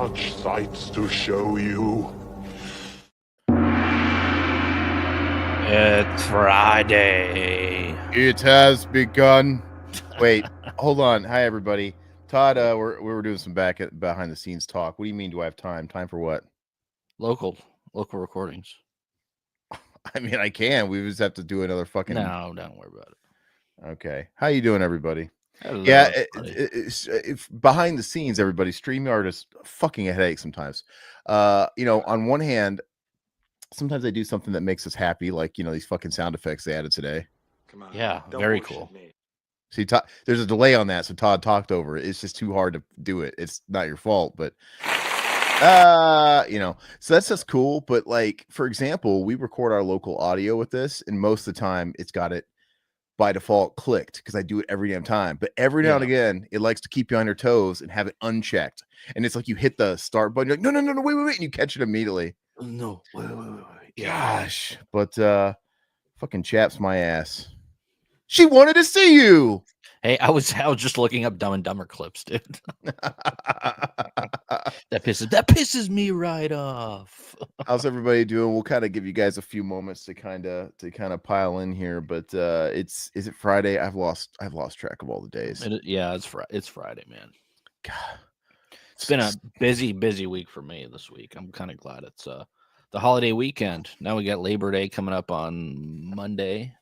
such sights to show you. It's Friday. It has begun. Wait, hold on. Hi, everybody. Todd, we were doing some behind the scenes talk. What do you mean? Do I have time? Time for what? Local recordings. I mean, I can. We just have to do another fucking. No, don't worry about it. Okay. How you doing, everybody? Hello, Yeah, buddy. behind the scenes, everybody. StreamYard is fucking a headache sometimes. On one hand, sometimes they do something that makes us happy, like these fucking sound effects they added today. Come on, Yeah, very cool. Me. See, there's a delay on that, so Todd talked over it. It's just too hard to do it. It's not your fault, but so that's just cool. But like, for example, we record our local audio with this, and most of the time it's got it by default clicked because I do it every damn time. But every now and again, it likes to keep you on your toes and have it unchecked. And it's like you hit the start button, you're like, no, wait, and you catch it immediately. No, wait. Gosh, but fucking chaps my ass. She wanted to see you. Hey, I was just looking up Dumb and Dumber clips, dude. That pisses me right off. How's everybody doing? We'll kind of give you guys a few moments to kind of pile in here, but is it Friday? I've lost track of all the days. It's Friday, man. God. It's been a busy week for me this week. I'm kind of glad it's the holiday weekend. Now we got Labor Day coming up on Monday.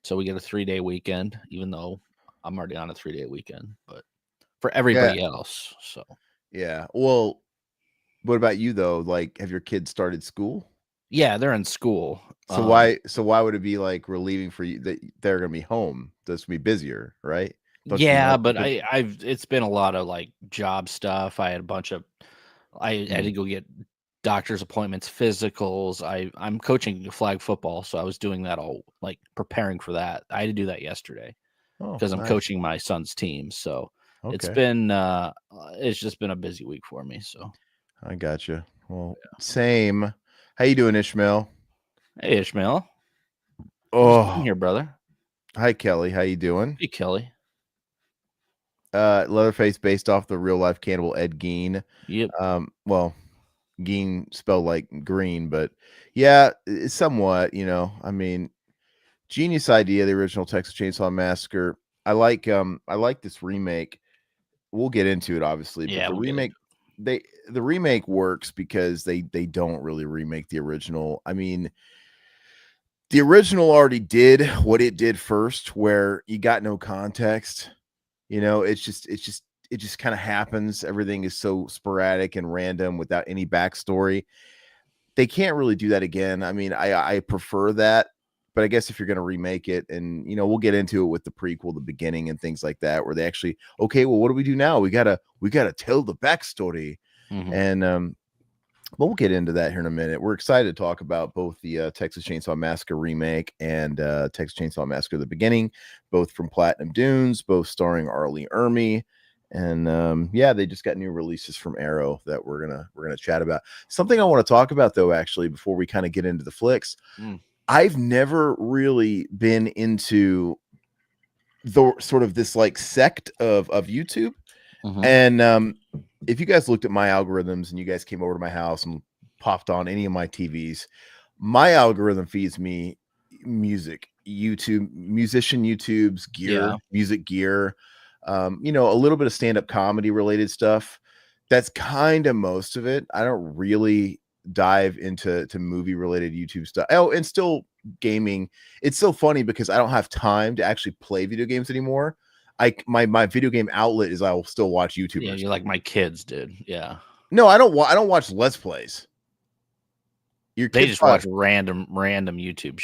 So we get a 3-day weekend, even though I'm already on a 3-day weekend, but for everybody else. So yeah. Well, what about you though? Like, have your kids started school? Yeah, they're in school. So why would it be like relieving for you that they're gonna be home? This will be busier, right? But it's been a lot of like job stuff. I had I had to go get doctor's appointments, physicals. I'm coaching flag football, so I was doing that all, like preparing for that. I had to do that yesterday because I'm coaching my son's team. So it's just been a busy week for me. So I gotcha. Well, same. How you doing, Ishmael? Hey, Ishmael. Oh, here, brother. Hi, Kelly. How you doing? Hey, Kelly. Leatherface, based off the real life cannibal Ed Gein. Yep. Well, Gein spelled like green, but yeah, it's somewhat, I mean, genius idea, the original Texas Chainsaw Massacre. I like this remake. We'll get into it, obviously, but the remake works because they don't really remake the original. I mean, the original already did what it did first, where you got no context. It just kind of happens. Everything is so sporadic and random without any backstory. They can't really do that again. I mean, I prefer that, but I guess if you're going to remake it, and we'll get into it with the prequel, the beginning and things like that, where they actually, okay, well, what do we do now? We gotta tell the backstory. Mm-hmm. And but we'll get into that here in a minute. We're excited to talk about both the Texas Chainsaw Massacre remake and Texas Chainsaw Massacre the beginning, both from Platinum Dunes, both starring Arlie Ermey. And they just got new releases from Arrow that we're gonna chat about. Something I want to talk about though, actually, before we kind of get into the flicks. I've never really been into the sort of this like sect of YouTube. Mm-hmm. And if you guys looked at my algorithms and you guys came over to my house and popped on any of my TVs, my algorithm feeds me music, YouTube's gear, music gear. A little bit of stand-up comedy related stuff. That's kind of most of it. I don't really dive into movie related YouTube stuff. Oh, and still gaming. It's so funny because I don't have time to actually play video games anymore. My video game outlet is I will still watch YouTubers. Yeah, you're like my kids did. Yeah. No, I don't watch Let's Plays. They just watch random YouTube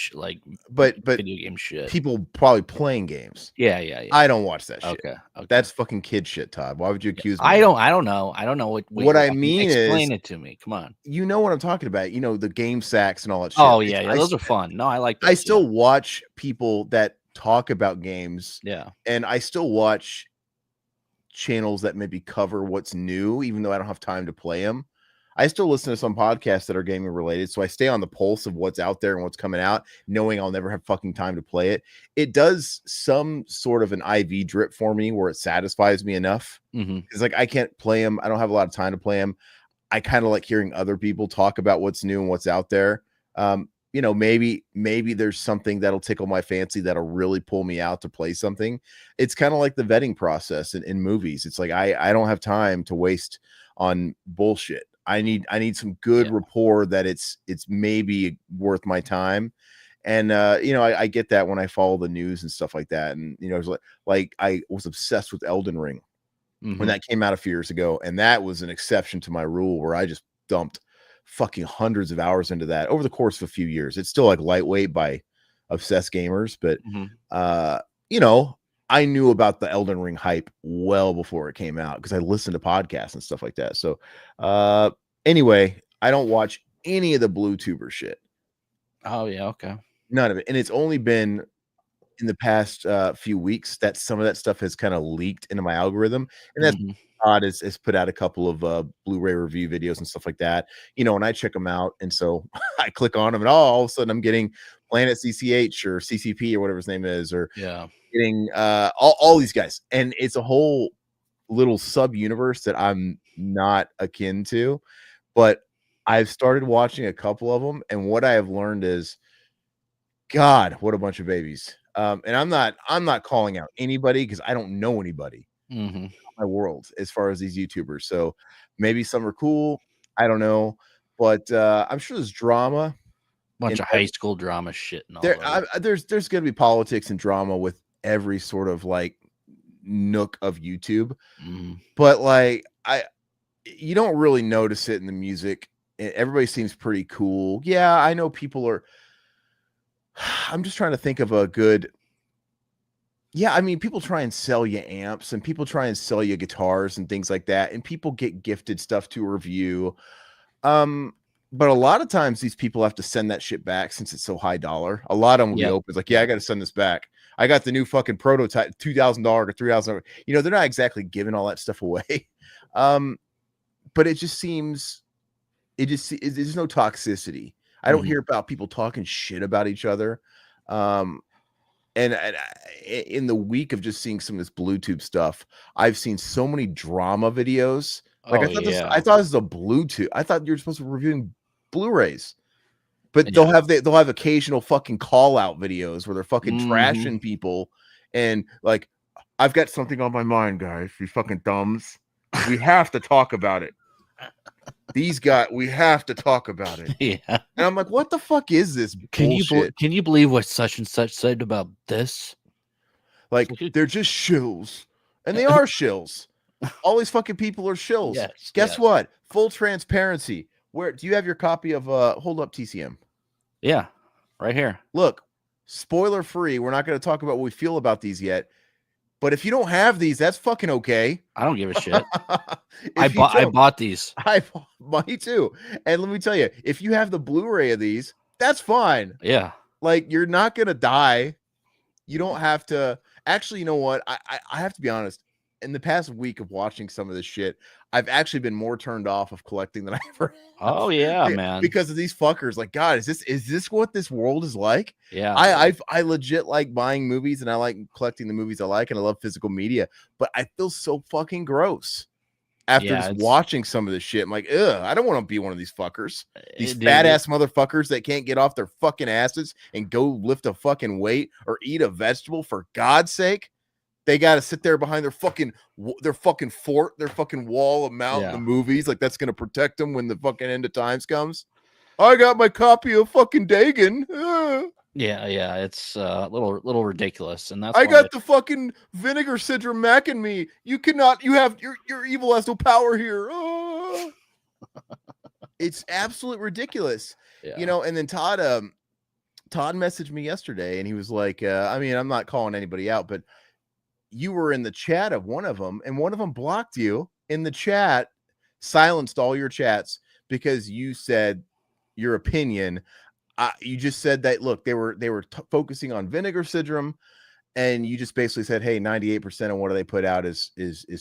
but video game shit. People probably playing games. Yeah. I don't watch that shit. Okay. That's fucking kid shit, Todd. Why would you accuse me? I don't know. I don't know what I mean. Explain it to me. Come on. You know what I'm talking about. The game sacks and all that shit. Oh yeah. Those are fun. No, I like those. I still watch people that talk about games. Yeah. And I still watch channels that maybe cover what's new, even though I don't have time to play them. I still listen to some podcasts that are gaming related, so I stay on the pulse of what's out there and what's coming out, knowing I'll never have fucking time to play it. It does some sort of an IV drip for me where it satisfies me enough. Mm-hmm. It's like I can't play them. I don't have a lot of time to play them. I kind of like hearing other people talk about what's new and what's out there. You know, maybe there's something that'll tickle my fancy that'll really pull me out to play something. It's kind of like the vetting process in movies. It's like I don't have time to waste on bullshit. I need some good rapport that it's maybe worth my time. And you know, I get that when I follow the news and stuff like that. And you know, it's like I was obsessed with Elden Ring when that came out a few years ago, and that was an exception to my rule where I just dumped fucking hundreds of hours into that over the course of a few years. It's still like lightweight by obsessed gamers, but you know, I knew about the Elden Ring hype well before it came out because I listened to podcasts and stuff like that. So anyway, I don't watch any of the Blu Tuber shit. Oh yeah, okay. None of it. And it's only been in the past few weeks that some of that stuff has kind of leaked into my algorithm, and that's Todd has put out a couple of Blu-ray review videos and stuff like that, you know, and I check them out, and so I click on them, and all of a sudden I'm getting Planet CCH or CCP or whatever his name is, or getting all these guys, and it's a whole little sub universe that I'm not akin to, but I've started watching a couple of them, and what I have learned is, God, what a bunch of babies. And I'm not calling out anybody because I don't know anybody in my world as far as these YouTubers. So maybe some are cool. I don't know, but I'm sure there's drama. Bunch of high school drama shit and all that. There's going to be politics and drama with every sort of like nook of YouTube, but like you don't really notice it in the music. Everybody seems pretty cool. Yeah, I know people are. I'm just trying to think of a good. Yeah, I mean, people try and sell you amps, and people try and sell you guitars and things like that, and people get gifted stuff to review. But a lot of times these people have to send that shit back since it's so high dollar. A lot of them will be open. It's like, yeah, I got to send this back. I got the new fucking prototype, $2,000 or $3,000. You know, they're not exactly giving all that stuff away. But it just seems, there's no toxicity. I don't hear about people talking shit about each other. And in the week of just seeing some of this Blu Tube stuff, I've seen so many drama videos. Like I thought this was a Blu Tube. I thought you were supposed to be reviewing Blu-rays, but they'll have occasional fucking call out videos where they're fucking trashing people, and like, I've got something on my mind, guys. You fucking thumbs. We have to talk about it. We have to talk about it. Yeah. And I'm like, what the fuck is this bullshit? Can you believe what such and such said about this? Like, they're just shills. And they are shills. All these fucking people are shills. Yes, Guess what? Full transparency. Where do you have your copy of hold up TCM? Yeah, right here. Look, spoiler free. We're not going to talk about what we feel about these yet. But if you don't have these, that's fucking okay. I don't give a shit. I bought these. Me too. And let me tell you, if you have the Blu-ray of these, that's fine. Yeah. Like, you're not gonna die. You don't have to. Actually, you know what? I have to be honest. In the past week of watching some of this shit, I've actually been more turned off of collecting than I ever have. Oh yeah, man. Because of these fuckers. Like, God, is this what this world is like? Yeah. I legit like buying movies, and I like collecting the movies I like, and I love physical media, but I feel so fucking gross after just watching some of this shit. I'm like, ugh, I don't want to be one of these fuckers. These fat ass motherfuckers that can't get off their fucking asses and go lift a fucking weight or eat a vegetable, for God's sake. They got to sit there behind their fucking fort, their fucking wall of mountain the movies. Like, that's going to protect them when the fucking end of times comes. I got my copy of fucking Dagon. Yeah. It's a little ridiculous. And that's I got the fucking vinegar syndrome Mac in me. You cannot, your evil has no power here. It's absolute ridiculous. Yeah. You know, and then Todd messaged me yesterday, and he was like, I mean, I'm not calling anybody out, but you were in the chat of one of them, and one of them blocked you in the chat, silenced all your chats because you said your opinion. You just said that, look, they were focusing on vinegar syndrome, and you just basically said, hey, 98% of what they put out is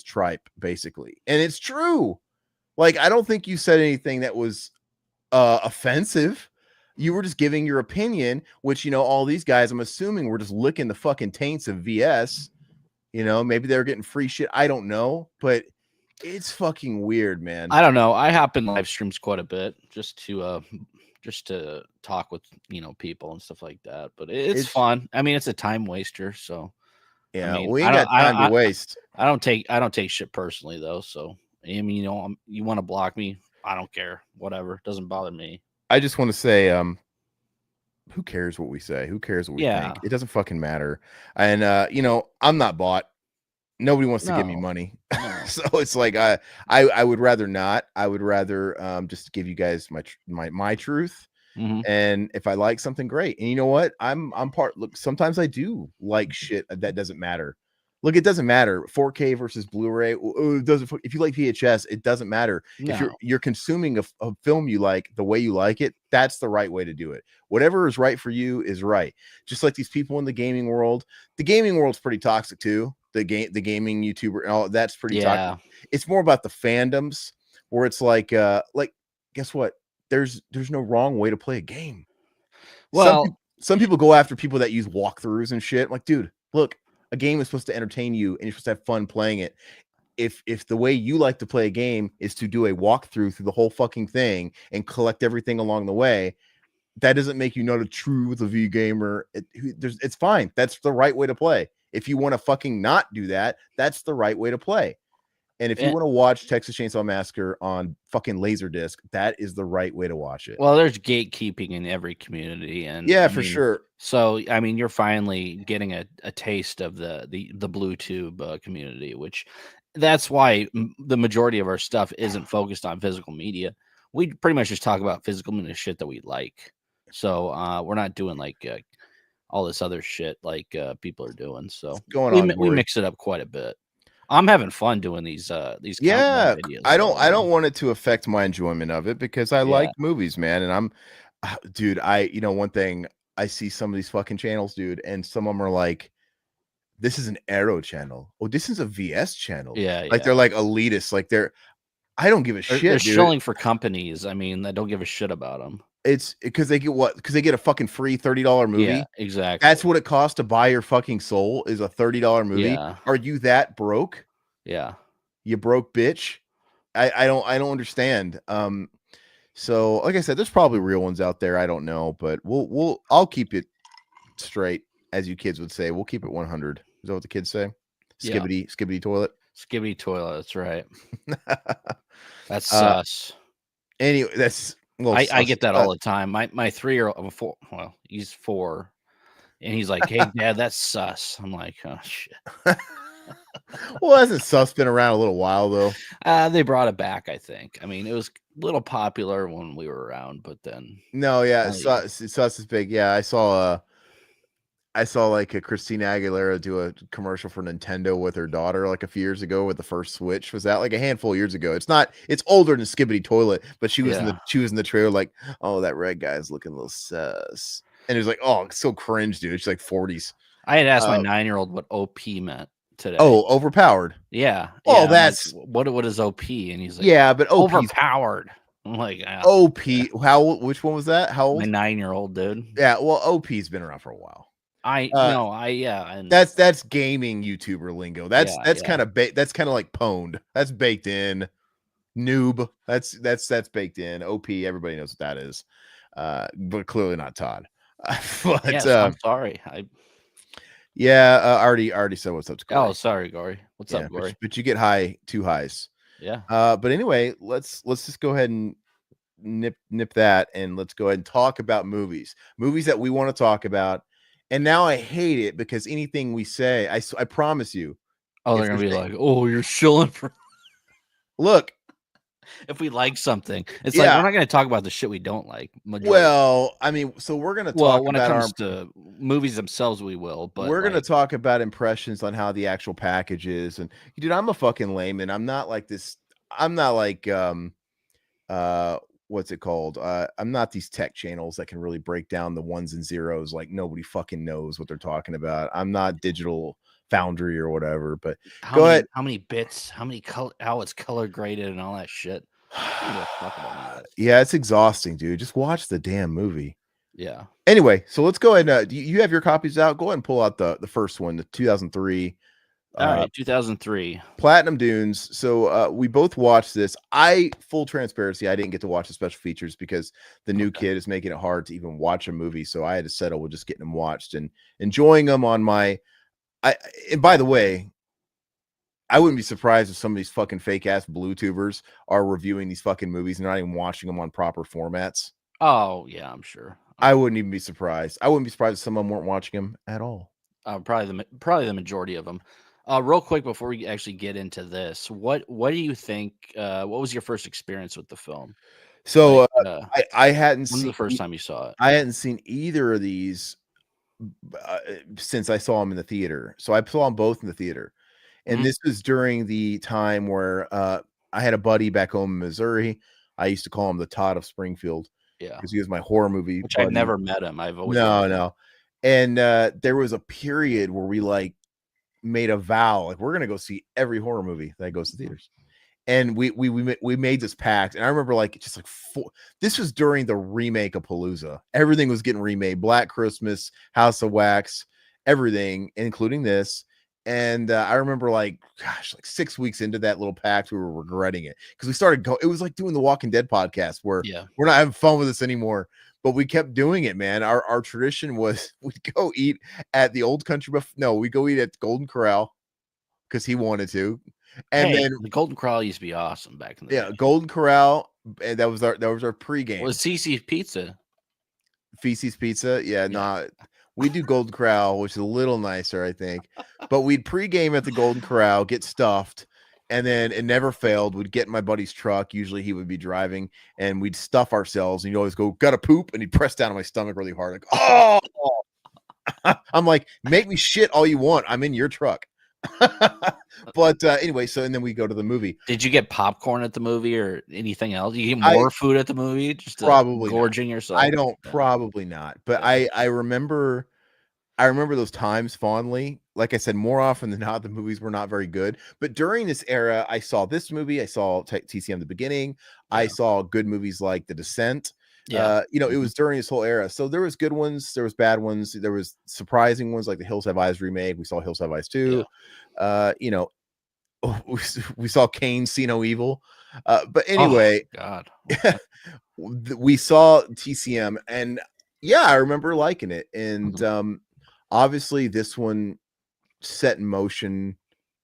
tripe, basically. And it's true. Like, I don't think you said anything that was offensive. You were just giving your opinion, which, you know, all these guys, I'm assuming, were just licking the fucking taints of VS. You know, maybe they were getting free shit. I don't know. But It's fucking weird, man. I don't know. I hop in live streams quite a bit just to talk with people and stuff like that. But it's It's fun. I mean, it's a time waster. So I yeah, mean, we ain't got time to waste. I don't take shit personally though. So I mean, you want to block me? I don't care. Whatever. Doesn't bother me. I just want to say, who cares what we say? Who cares what we Yeah. think? It doesn't fucking matter. And I'm not bought. Nobody wants to give me No. money. No. So it's like I would rather not. I would rather just give you guys my truth. Mhm. And if I like something, great. And you know what? I'm part. Look, sometimes I do like shit that doesn't matter. Look, it doesn't matter. 4K versus Blu-ray. It doesn't. If you like VHS, it doesn't matter. If No. you're consuming a film you like the way you like it, that's the right way to do it. Whatever is right for you is right. Just like these people in the gaming world. The gaming world's pretty toxic too. The gaming YouTuber and all that's pretty toxic. It's more about the fandoms where it's like guess what? There's no wrong way to play a game. Well, some people go after people that use walkthroughs and shit. Like, dude, look, a game is supposed to entertain you and you're supposed to have fun playing it. If the way you like to play a game is to do a walkthrough through the whole fucking thing and collect everything along the way, that doesn't make you not a true the V gamer. It's fine. That's the right way to play. If you want to fucking not do that, that's the right way to play. And if you want to watch Texas Chainsaw Massacre on fucking Laserdisc, that is the right way to watch it. Well, there's gatekeeping in every community, and yeah, for sure. So, I mean, you're finally getting a taste of the Blu Tube community, which that's why the majority of our stuff isn't focused on physical media. We pretty much just talk about physical media shit that we like. So we're not doing like all this other shit like people are doing. So we mix it up quite a bit. I'm having fun doing these yeah videos. I don't want it to affect my enjoyment of it because I like movies, man. And I'm dude, one thing, I see some of these fucking channels, dude, and some of them are like, this is an Arrow channel. Oh, this is a VS channel. Like they're like elitist. Like I don't give a shit. They're shilling for companies. I mean, that don't give a shit about them. It's because they get what? Because they get a fucking free $30 movie. Yeah, exactly. That's what it costs to buy your fucking soul is a $30 movie. Yeah. Are you that broke? Yeah. You broke bitch. I don't understand. So like I said, there's probably real ones out there. I don't know, but I'll keep it straight, as you kids would say. We'll keep it 100. Is that what the kids say? Skibbity toilet. Skibbity toilet. That's right. That's sus. Anyway, that's I get that all the time. My 3-year-old, he's 4, and he's like, "Hey, Dad, that's sus." I'm like, "Oh shit." Well, hasn't sus been around a little while though? They brought it back, I think. I mean, it was a little popular when we were around, but then sus is big. Yeah, I saw like a Christina Aguilera do a commercial for Nintendo with her daughter like a few years ago with the first Switch. Was that like a handful of years ago? It's older than Skibbity Toilet, but she was in the trailer like, oh, that red guy's looking a little sus. And it was like, oh, it's so cringe, dude. She's like 40s. I had asked my 9-year-old what OP meant today. Oh, overpowered. Yeah. Oh, that's like, what is OP? And he's like, yeah, but OP's overpowered. I'm like, OP. Which one was that? How old? My 9-year-old, dude. Yeah, well, OP's been around for a while. And that's gaming YouTuber lingo. That's kind of that's kind of like pwned. That's baked in. Noob. That's baked in. OP. Everybody knows what that is. But clearly not Todd. But yes, I'm sorry. I already said what's up to Gory. Oh, sorry, Gory. What's up, Gory? But you get two highs. Yeah. But anyway, let's just go ahead and nip that, and let's go ahead and talk about movies that we want to talk about. And now I hate it because anything we say, I promise you. Oh, they're gonna be like, "Oh, you're shilling for." Look, if we like something, it's like we're not gonna talk about the shit we don't like. Well, I mean, so we're gonna talk when it comes to movies themselves, we will. But we're gonna talk about impressions on how the actual package is. And dude, I'm a fucking layman. I'm not like this. I'm not like what's it called? I'm not these tech channels that can really break down the ones and zeros like nobody fucking knows what they're talking about. I'm not Digital Foundry or whatever. But go ahead. How many bits? How many color? How it's color graded and all that shit. Yeah, it's exhausting, dude. Just watch the damn movie. Yeah. Anyway, so let's go ahead. You have your copies out. Go ahead and pull out the first one, the 2003 All right, 2003. Platinum Dunes. So we both watched this. Full transparency, I didn't get to watch the special features because the new kid is making it hard to even watch a movie. So I had to settle with just getting them watched and enjoying them on my. And by the way, I wouldn't be surprised if some of these fucking fake ass Blu Tubers are reviewing these fucking movies and not even watching them on proper formats. Oh yeah, I'm sure. I wouldn't even be surprised. I wouldn't be surprised if some of them weren't watching them at all. Probably the majority of them. Real quick before we actually get into this, what do you think? What was your first experience with the film? So Like, I hadn't When was seen the first time you saw it? I hadn't seen either of these since I saw them in the theater. So I saw them both in the theater. And this was during the time where I had a buddy back home in Missouri. I used to call him the Todd of Springfield. Yeah, Because he was my horror movie which buddy. I've never met him. I've always No. And there was a period where we like made a vow, like we're gonna go see every horror movie that goes to theaters. And we made this pact. And I remember like just like this was during the remake of Palooza. Everything was getting remade. Black Christmas, House of Wax, everything, including this. And I remember like 6 weeks into that little pact, we were regretting it because we started it was like doing the Walking Dead podcast where we're not having fun with this anymore, but we kept doing it, man. Our tradition was we'd go eat at the Old Country we go eat at Golden Corral because he wanted to. And then the Golden Corral used to be awesome back in the day. Golden Corral, and that was our pregame. Was CC's Pizza? Feces Pizza, we do Golden Corral, which is a little nicer, I think. But we'd pregame at the Golden Corral, get stuffed, and then it never failed. We'd get in my buddy's truck. Usually he would be driving, and we'd stuff ourselves. And he'd always go, "Gotta poop," and he'd press down on my stomach really hard. Like, oh, I'm like, make me shit all you want. I'm in your truck. But anyway, and then we go to the movie. Did you get popcorn at the movie or anything else? You get more food at the movie? Just probably gorging yourself? I don't, probably not. But I remember those times fondly. Like I said, more often than not, the movies were not very good. But during this era, I saw this movie. I saw TCM The Beginning. I saw good movies like The Descent. It was during this whole era. So there was good ones, there was bad ones, there was surprising ones like the Hills Have Eyes remake. We saw Hills Have Eyes 2. We saw Kane See No Evil. But anyway, God. We saw TCM, and I remember liking it. And obviously this one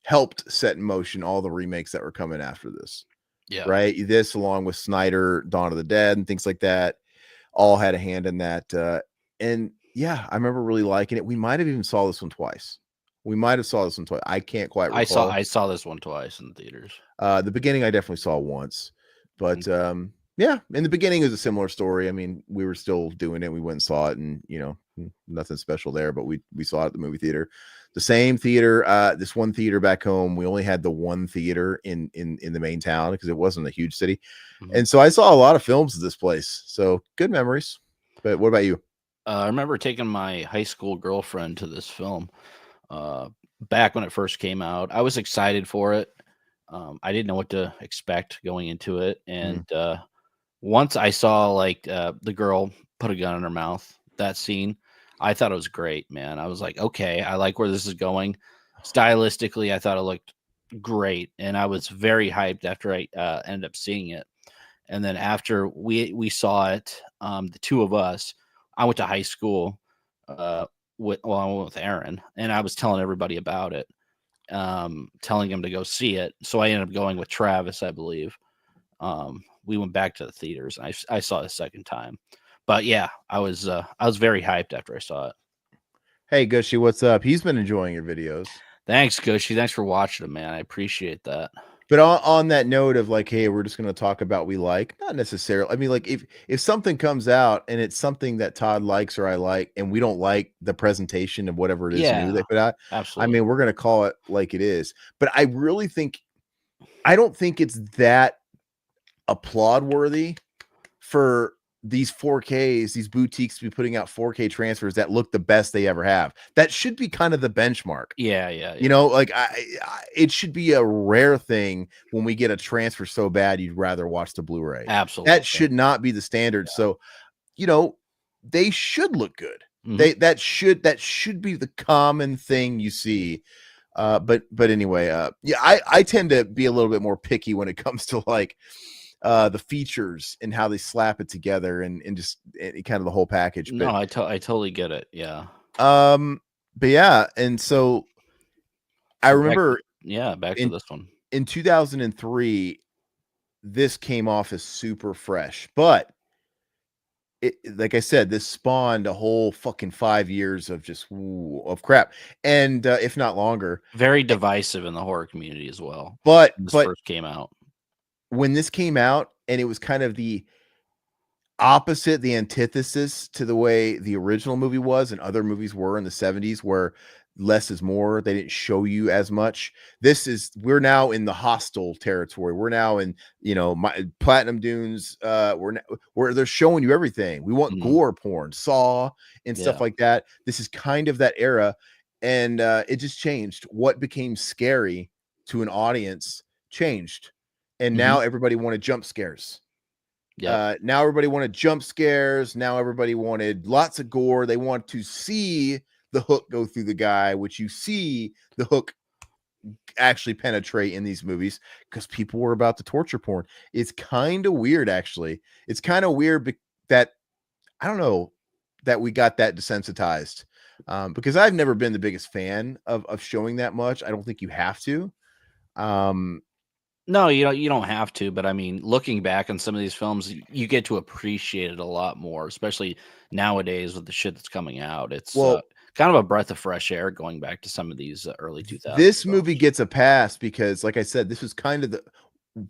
helped set in motion all the remakes that were coming after this. Yeah. Right. This, along with Snyder, Dawn of the Dead, and things like that, all had a hand in that. And I remember really liking it. We might have even saw this one twice. I can't quite recall. I saw this one twice in the theaters. The Beginning, I definitely saw once. But in The Beginning is a similar story. I mean, we were still doing it. We went and saw it, and nothing special there, but we saw it at the movie theater. The same theater, this one theater back home. We only had the one theater in the main town because it wasn't a huge city. And so I saw a lot of films at this place. So good memories. But what about you? I remember taking my high school girlfriend to this film back when it first came out. I was excited for it. I didn't know what to expect going into it. And once I saw the girl put a gun in her mouth, that scene, I thought it was great, man. I was like, okay, I like where this is going. Stylistically, I thought it looked great, and I was very hyped after I ended up seeing it. And then after we saw it, the two of us, I went to high school I went with Aaron, and I was telling everybody about it, telling him to go see it. So I ended up going with Travis, I believe. We went back to the theaters, and I saw it a second time. But I was very hyped after I saw it. Hey, Gushy, what's up? He's been enjoying your videos. Thanks, Gushy. Thanks for watching them, man. I appreciate that. But on that note of like, hey, we're just going to talk about we like, not necessarily. I mean, like if something comes out and it's something that Todd likes or I like, and we don't like the presentation of whatever it is new they put out, absolutely. I mean, we're going to call it like it is. But I really I don't think it's that applaud worthy for these 4Ks, these boutiques to be putting out 4K transfers that look the best they ever have. That should be kind of the benchmark. Yeah. It should be a rare thing when we get a transfer so bad you'd rather watch the Blu-ray. Absolutely. That should not be the standard. So, they should look good. That should be the common thing you see But anyway, yeah, I tend to be a little bit more picky when it comes to like the features and how they slap it together and just kind of the whole package. No, But I totally get it. Yeah. but yeah, and so I So remember back to in this one. in 2003, this came off as super fresh, but like I said, this spawned a whole fucking 5 years of just of crap, and if not longer. Very divisive in the horror community as well. But When this but first came out. when this came out, and it was kind of the opposite, the antithesis to the way the original movie was and other movies were in the 70s, where less is more. They didn't show you as much. We're now in the hostile territory. We're now in, my Platinum Dunes. Where they're showing you everything. We want gore porn, Saw, and stuff like that. This is kind of that era, and it just changed. What became scary to an audience changed, and now everybody wanted jump scares. Now everybody wanted jump scares. Now everybody wanted lots of gore. They want to see the hook go through the guy, which you see the hook actually penetrate in these movies because people were about the torture porn. It's kind of weird, actually. It's kind of weird that I don't know that we got that desensitized, because I've never been the biggest fan of showing that much. I don't think you have to. No, you don't have to, but I mean, looking back on some of these films, you get to appreciate it a lot more, especially nowadays with the shit that's coming out. It's kind of a breath of fresh air going back to some of these early 2000s. This movie gets a pass because, like I said, this was kind of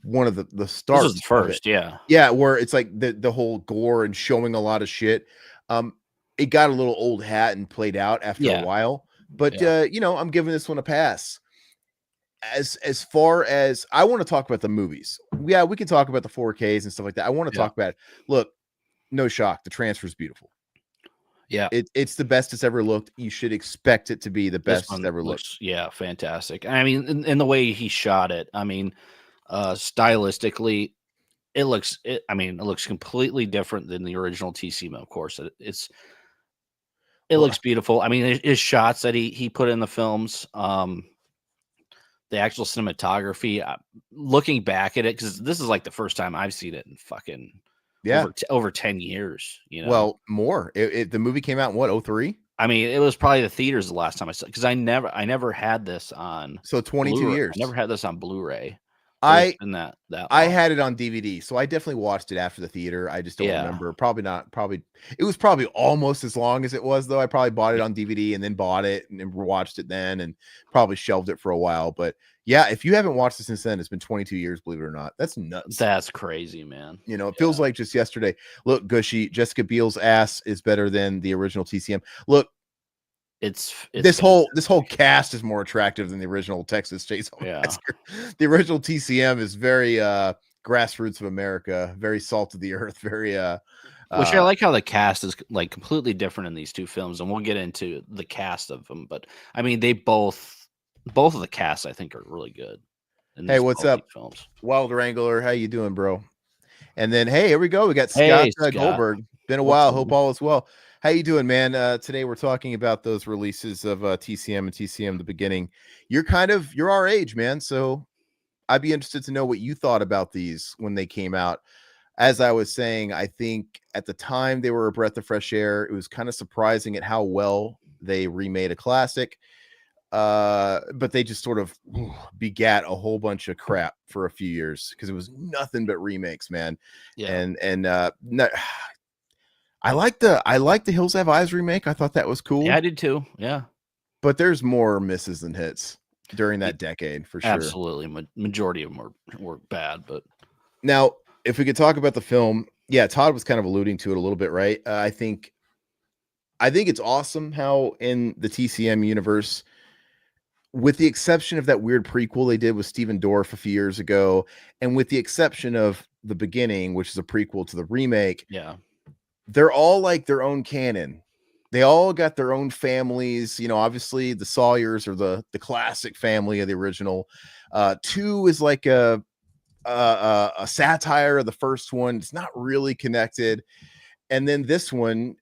one of the starts. This was the first, yeah, where it's like the whole gore and showing a lot of shit. It got a little old hat and played out after a while, but I'm giving this one a pass. As far as I want to talk about the movies, we can talk about the 4Ks and stuff like that. I want to talk about it. Look, no shock, the transfer is beautiful. Yeah, it's the best it's ever looked. You should expect it to be the best it's ever looked. Yeah, fantastic. I mean, in the way he shot it, I mean, stylistically, it looks completely different than the original TCM. Of course, it looks beautiful. I mean, his shots that he put in the films, the actual cinematography. Looking back at it, because this is like the first time I've seen it in fucking over 10 years. Well, more. The movie came out in what, 2003? I mean, it was probably the theaters the last time I saw it, because I never had this on. So 22 Blu-ray. years. I never had this on Blu-ray. I long. had it on DVD, so I definitely watched it after the theater. I just don't remember. It was probably almost as long as it was, though. I probably bought it on DVD and then bought it and watched it then, and probably shelved it for a while. But yeah, if you haven't watched it since then, it's been 22 years, believe it or not. That's nuts. That's crazy, man. It feels like just yesterday. Look, Gushy, Jessica Biel's ass is better than the original TCM. Look, it's this whole cast is more attractive than the original Texas Chainsaw Massacre. The original TCM is very grassroots of America, very salt of the earth, very which I like how the cast is like completely different in these two films, and we'll get into the cast of them. But I mean, they both of the casts I think are really good. Hey, what's up, films? Wild Wrangler? How you doing, bro? And then here we go. We got Scott Goldberg. Been a while. Hope all is well. How you doing, man? Today we're talking about those releases of TCM and TCM the beginning. You're our age, man. So I'd be interested to know what you thought about these when they came out. As I was saying, I think at the time they were a breath of fresh air. It was kind of surprising at how well they remade a classic. But they just sort of begat a whole bunch of crap for a few years because it was nothing but remakes, man. Yeah. No, I like the Hills Have Eyes remake. I thought that was cool. Yeah, I did too. Yeah. But there's more misses than hits during that decade for sure. Absolutely. Majority of them were bad, but now if we could talk about the film, Todd was kind of alluding to it a little bit, right? I think it's awesome how in the TCM universe, with the exception of that weird prequel they did with Steven Dorff a few years ago, and with the exception of The Beginning, which is a prequel to the remake, they're all like their own canon. They all got their own families. Obviously the Sawyers are the classic family of the original. 2 is like a satire of the first one. It's not really connected. And then this one,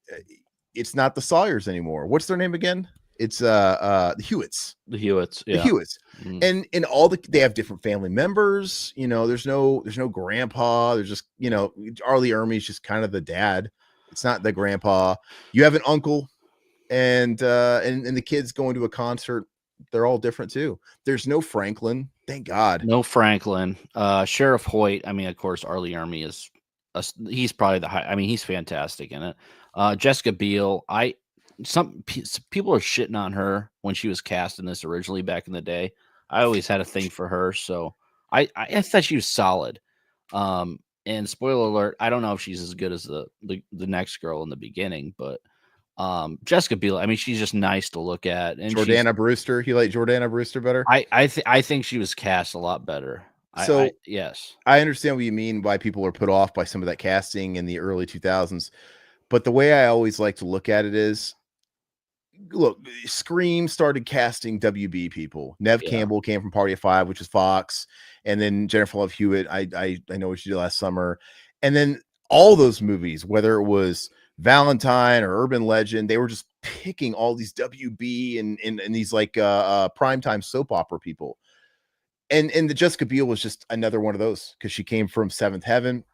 it's not the Sawyers anymore. What's their name again? the Hewitts. The Hewitts, The yeah. Hewitts. And they have different family members. There's no grandpa. There's just, Arlie Ermey's just kind of the dad. It's not the grandpa. You have an uncle, and the kids going to a concert. They're all different too. There's no Franklin, thank God. No Franklin. Sheriff Hoyt. I mean, of course, Arlie Ermey is. He's probably the high. I mean, he's fantastic in it. Jessica Biel. Some people are shitting on her when she was cast in this originally back in the day. I always had a thing for her, so I thought she was solid. And spoiler alert, I don't know if she's as good as the next girl in the beginning, but Jessica Biel, I mean, she's just nice to look at. And Jordana Brewster, you like Jordana Brewster better? I think she was cast a lot better. Yes, I understand what you mean, why people are put off by some of that casting in the early 2000s. But the way I always like to look at it is, look, Scream started casting WB people. Nev Campbell came from Party of Five, which is Fox, and then Jennifer Love Hewitt. I know what she did last summer, and then all those movies, whether it was Valentine or Urban Legend, they were just picking all these WB and these like primetime soap opera people. And the Jessica Biel was just another one of those because she came from Seventh Heaven.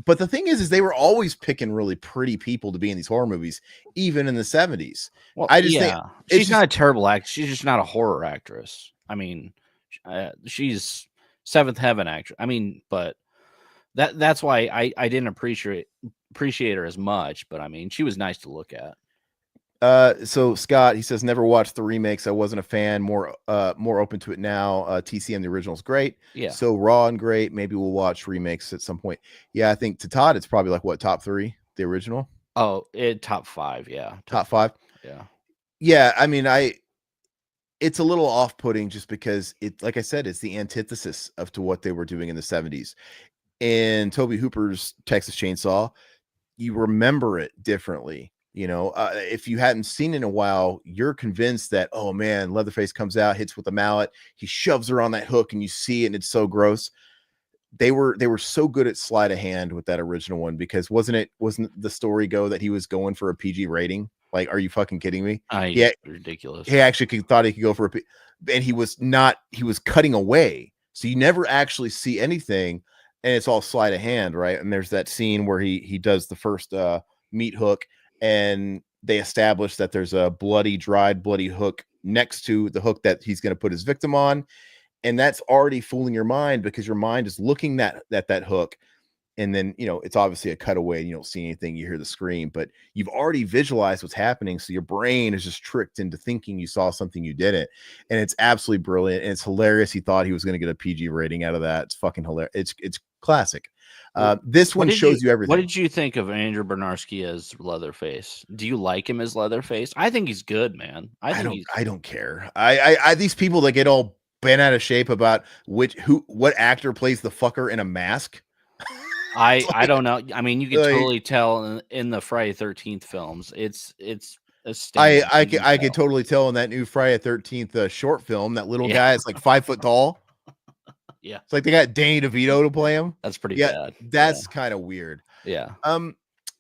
But the thing is they were always picking really pretty people to be in these horror movies, even in the 70s. Well, I just think she's not a terrible actress. She's just not a horror actress. I mean, she's Seventh Heaven actress. I mean, but that's why I didn't appreciate her as much. But I mean, she was nice to look at. So Scott, he says, never watched the remakes. I wasn't a fan. More open to it now. TCM, the original is great. Yeah. So raw and great. Maybe we'll watch remakes at some point. Yeah, I think to Todd, it's probably like what, top 3, the original? Oh, top 5. Yeah. Top 5. Yeah. Yeah. I mean, it's a little off-putting just because it, like I said, it's the antithesis to what they were doing in the 70s. In Tobe Hooper's Texas Chainsaw, you remember it differently. If you hadn't seen it in a while, you're convinced that, oh man, Leatherface comes out, hits with a mallet, he shoves her on that hook, and you see it, and it's so gross. They were so good at sleight of hand with that original one, because wasn't the story go that he was going for a PG rating? Like, are you fucking kidding me? Yeah, ridiculous. He actually thought he could go for and he was not. He was cutting away, so you never actually see anything, and it's all sleight of hand, right? And there's that scene where he does the first meat hook. And they establish that there's a bloody hook next to the hook that he's going to put his victim on. And that's already fooling your mind, because your mind is looking at that hook. And then, it's obviously a cutaway and you don't see anything, you hear the scream, but you've already visualized what's happening. So your brain is just tricked into thinking you saw something you didn't. And it's absolutely brilliant. And it's hilarious. He thought he was going to get a PG rating out of that. It's fucking hilarious. It's classic. This one shows you everything. What did you think of Andrew Bernarski as Leatherface? Do you like him as Leatherface? I think he's good, man. I don't care. I these people that get all bent out of shape about what actor plays the fucker in a mask. I don't know. I mean, you can totally tell in the Friday 13th films. It's I could totally tell in that new Friday 13th short film, that little guy is like 5 foot tall. Yeah. It's like they got Danny DeVito to play him. That's pretty bad. That's kind of weird. Yeah.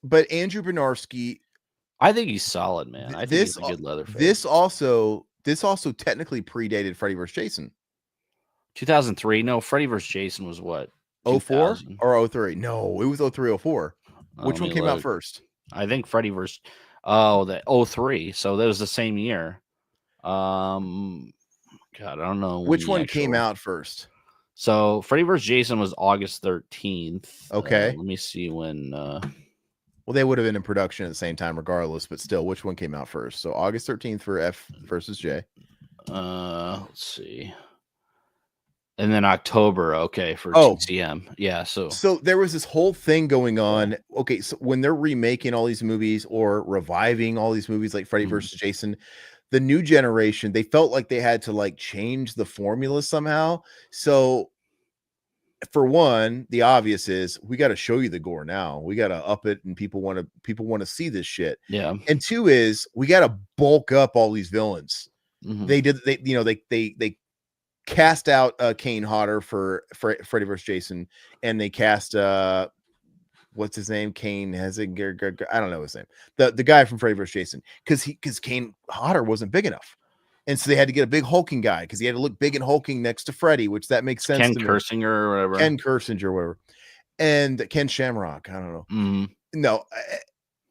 But Andrew Bernarski, I think he's solid, man. I think he's a good Leatherface. This also technically predated Freddy vs. Jason. 2003. No, Freddy vs. Jason was what? 04 or 03? No, it was 03, 04. Which one came out first? I think Freddy vs. The 03. So that was the same year. God, I don't know. Which one came out first? So Freddy vs. Jason was August 13th. Okay. Let me see when. Well, they would have been in production at the same time regardless, but still, which one came out first? So August 13th for F versus J. Let's see. And then October, okay, for TCM. Yeah, so there was this whole thing going on. Okay, so when they're remaking all these movies or reviving all these movies like Freddy versus Jason, the new generation, they felt like they had to like change the formula somehow. So for one, the obvious is we got to show you the gore now. We got to up it, and people want to see this shit. Yeah. And two is we got to bulk up all these villains. Mm-hmm. They cast out Kane Hodder for Freddy vs. Jason, and they cast what's his name? Kane Hesinger. I don't know his name. The guy from Freddy vs. Jason, because Kane Hodder wasn't big enough. And so they had to get a big hulking guy because he had to look big and hulking next to Freddy, which that makes sense Ken to me. Kersinger or whatever. Ken Kersinger or whatever. And Ken Shamrock. I don't know. Mm. No.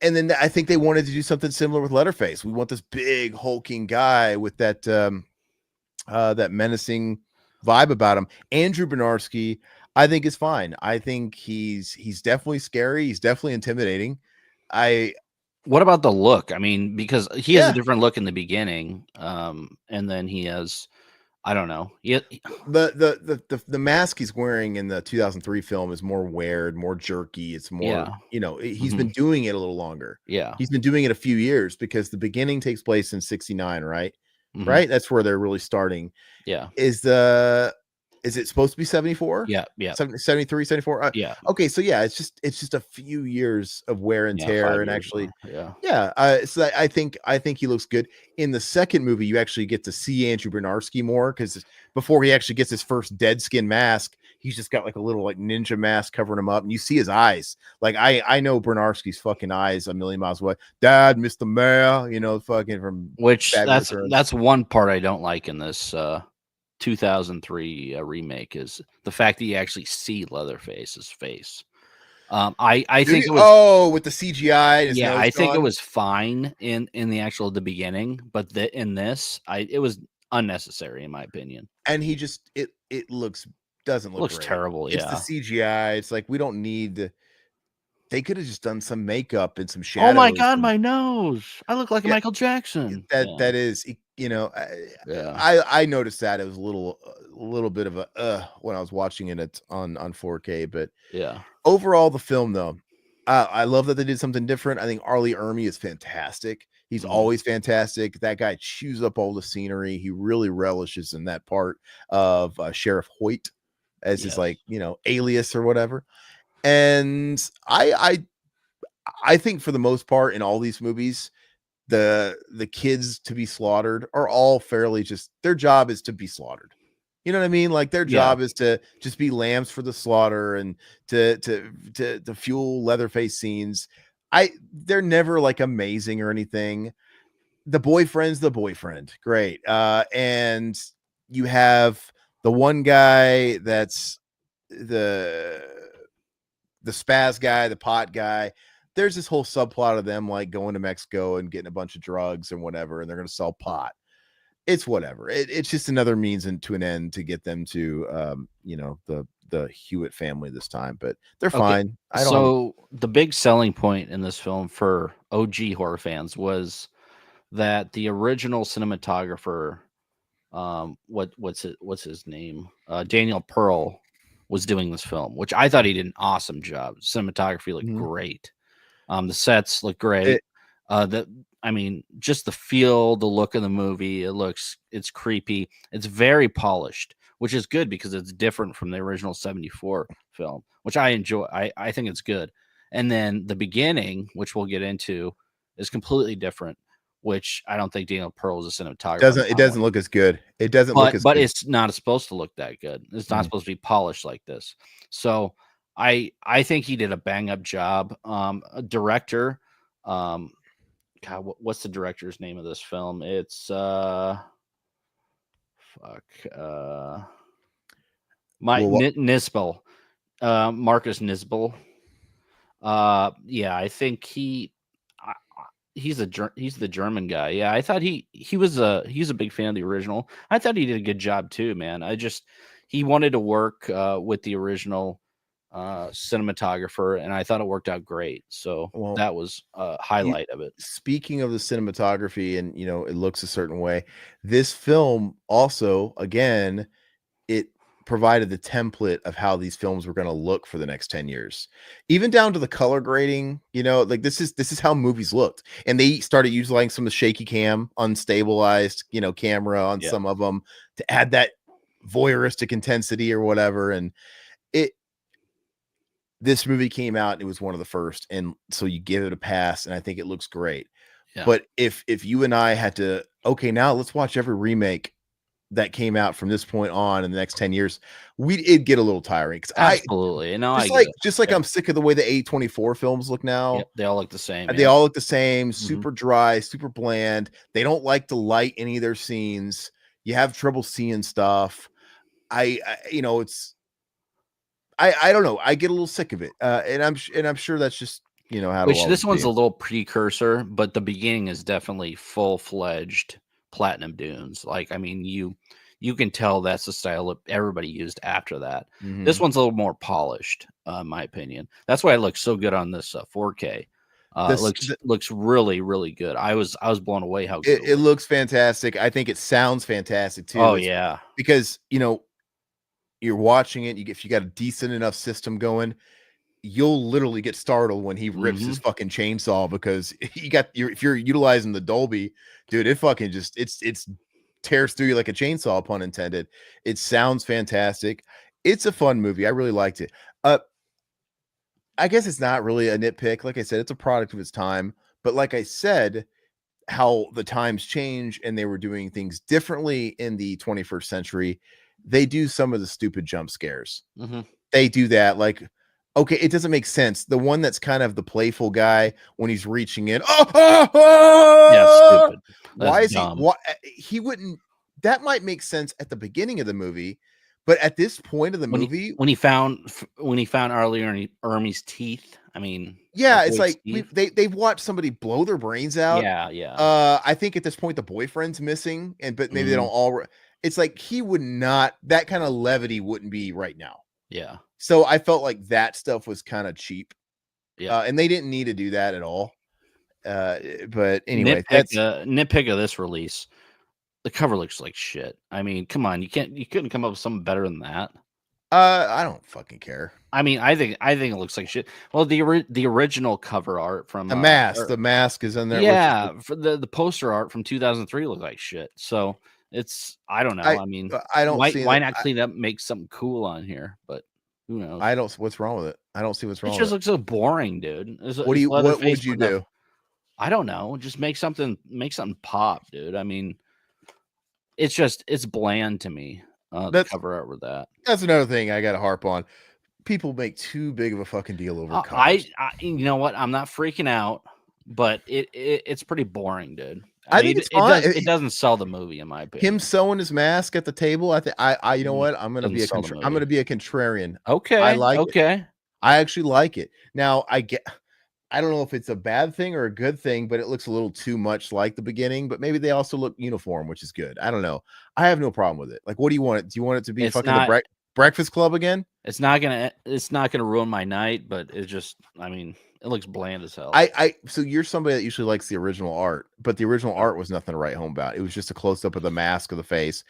And then I think they wanted to do something similar with Leatherface. We want this big hulking guy with that that menacing vibe about him. Andrew Bernarski, I think, is fine. I think he's definitely scary. He's definitely intimidating. What about the look? I mean, because he has Yeah. a different look in the beginning, and then he has, I don't know. The mask he's wearing in the 2003 film is more weird, more jerky. It's more, he's been doing it a little longer. Yeah. He's been doing it a few years because the beginning takes place in 69, right? Mhm. Right? That's where they're really starting. Yeah. Is it supposed to be 74? Yeah. 73, 74? Yeah. Okay, so yeah, it's just a few years of wear and tear, and actually, so I think he looks good. In the second movie, you actually get to see Andrew Bernarski more because before he actually gets his first dead skin mask, he's just got like a little like ninja mask covering him up, and you see his eyes. Like I know Bernarski's fucking eyes a million miles away. Dad, Mr. Mayor, fucking from which Batman Returns. that's one part I don't like in this 2003 remake is the fact that you actually see Leatherface's face. I think it was with the CGI. Yeah, I think it was fine in the beginning, but in this, it was unnecessary in my opinion. And he just it doesn't look looks great. terrible. It's Yeah, the CGI. It's like we don't need. They could have just done some makeup and some shadows. Oh my god, my nose! I look like Michael Jackson. That is, I noticed that it was a little bit of a when I was watching it on 4K, but yeah. Overall, the film though, I love that they did something different. I think Arlie Ermy is fantastic. He's always fantastic. That guy chews up all the scenery. He really relishes in that part of Sheriff Hoyt as his alias or whatever. And I think for the most part in all these movies, the kids to be slaughtered are all fairly just their job is to be slaughtered. You know what I mean? Like their job is to just be lambs for the slaughter and to fuel Leatherface scenes. They're never like amazing or anything. The boyfriend's the boyfriend. Great. And you have the one guy that's the spaz guy, the pot guy. There's this whole subplot of them like going to Mexico and getting a bunch of drugs and whatever, and they're going to sell pot. It's whatever. It's just another means to an end to get them to, the Hewitt family this time, but they're fine. The big selling point in this film for OG horror fans was that the original cinematographer, what's his name? Daniel Pearl was doing this film, which I thought he did an awesome job. Cinematography looked great. The sets look great. Just the feel, the look of the movie, it's creepy. It's very polished, which is good because it's different from the original 74 film, which I enjoy. I think it's good. And then the beginning, which we'll get into, is completely different, which I don't think Daniel Pearl is a cinematographer. It doesn't look as good. It doesn't look as good. But it's not supposed to look that good. It's not supposed to be polished like this. So I think he did a bang up job. A director, God, what's the director's name of this film? It's Marcus Nisbel. I think he's the German guy. Yeah, I thought he's a big fan of the original. I thought he did a good job too, man. He wanted to work with the original cinematographer, and I thought it worked out great. So that was a highlight of it. Speaking of the cinematography, and it looks a certain way. This film also, again, it provided the template of how these films were going to look for the next 10 years, even down to the color grading. Like this is how movies looked, and they started utilizing some of the shaky cam, unstabilized, camera on some of them to add that voyeuristic intensity or whatever. And this movie came out, it was one of the first, and so you give it a pass, and I think it looks great. But if you and I had to, okay, now let's watch every remake that came out from this point on in the next 10 years, it'd get a little tiring. Absolutely. No, I just get like it. just like I'm sick of the way the A24 films look now. Yep, they all look the same. They all look the same, Mm-hmm. super dry, super bland. They don't like to light any of their scenes. You have trouble seeing stuff. I don't know. I get a little sick of it. And I'm sure that's just, how Which to this one's a little precursor, but the beginning is definitely full-fledged Platinum Dunes. Like, I mean, you can tell that's the style that everybody used after that. This one's a little more polished, in my opinion. That's why it looks so good on this 4K. It looks really, really good. I was blown away how good it looks fantastic. I think it sounds fantastic too. Oh yeah, because you're watching it. If you got a decent enough system going, you'll literally get startled when he rips his fucking chainsaw, because if you're utilizing the Dolby, dude, it fucking just it's tears through you like a chainsaw, pun intended. It sounds fantastic. It's a fun movie. I really liked it. I guess it's not really a nitpick. Like I said, it's a product of its time. But like I said, how the times change and they were doing things differently in the 21st century. They do some of the stupid jump scares. They do that. Like, okay, it doesn't make sense. The one that's kind of the playful guy when he's reaching in. Yeah, stupid. Why is dumb. He wouldn't? That might make sense at the beginning of the movie, but at this point of the movie, when he found Ermy's teeth, I mean, yeah, it's like they've watched somebody blow their brains out. Yeah. I think at this point the boyfriend's missing, but maybe they don't all. It's like he would not. That kind of levity wouldn't be right now. Yeah. So I felt like that stuff was kind of cheap. Yeah. And they didn't need to do that at all. But anyway, nitpick of this release. The cover looks like shit. I mean, come on, you couldn't come up with something better than that. I don't fucking care. I mean, I think it looks like shit. Well, the original cover art from the mask is in there. Yeah, for the poster art from 2003 looked like shit. So it's, I don't know. I mean, I don't see why not clean up, make something cool on here? But who knows? What's wrong with it? I don't see what's wrong. It just looks so boring, dude. What would you do? I don't know. Just make something pop, dude. I mean, it's bland to me. The cover art with that. That's another thing I got to harp on. People make too big of a fucking deal over covers. You know what? I'm not freaking out, but it's pretty boring, dude. I think it's fine. It doesn't sell the movie, in my opinion. Him sewing his mask at the table. I you know what? I'm gonna be a contrarian. Okay, I like it. I actually like it. Now I don't know if it's a bad thing or a good thing, but it looks a little too much like the beginning. But maybe they also look uniform, which is good. I don't know. I have no problem with it. Like, what do you want it? Do you want it to be the Breakfast Club again? It's not gonna ruin my night, but it just, I mean, it looks bland as hell. So you're somebody that usually likes the original art, but the original art was nothing to write home about. It was just a close up of the mask of the face.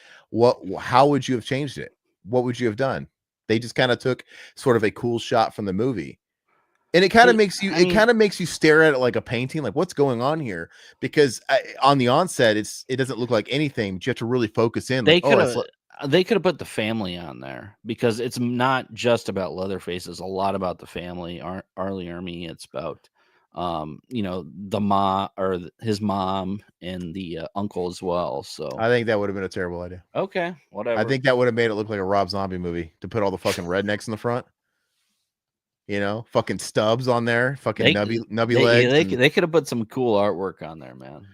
How would you have changed it? What would you have done? They just kind of took sort of a cool shot from the movie. And it kind of makes you stare at it like a painting, like what's going on here? Because on the onset, it doesn't look like anything. But you have to really focus in. They could have put the family on there, because it's not just about Leatherface. It's a lot about the family. Arlie Ermy. It's about, the mom or his mom and the uncle as well. So I think that would have been a terrible idea. Okay, whatever. I think that would have made it look like a Rob Zombie movie to put all the fucking rednecks in the front. Fucking stubs on there, fucking nubby legs. They could have put some cool artwork on there, man.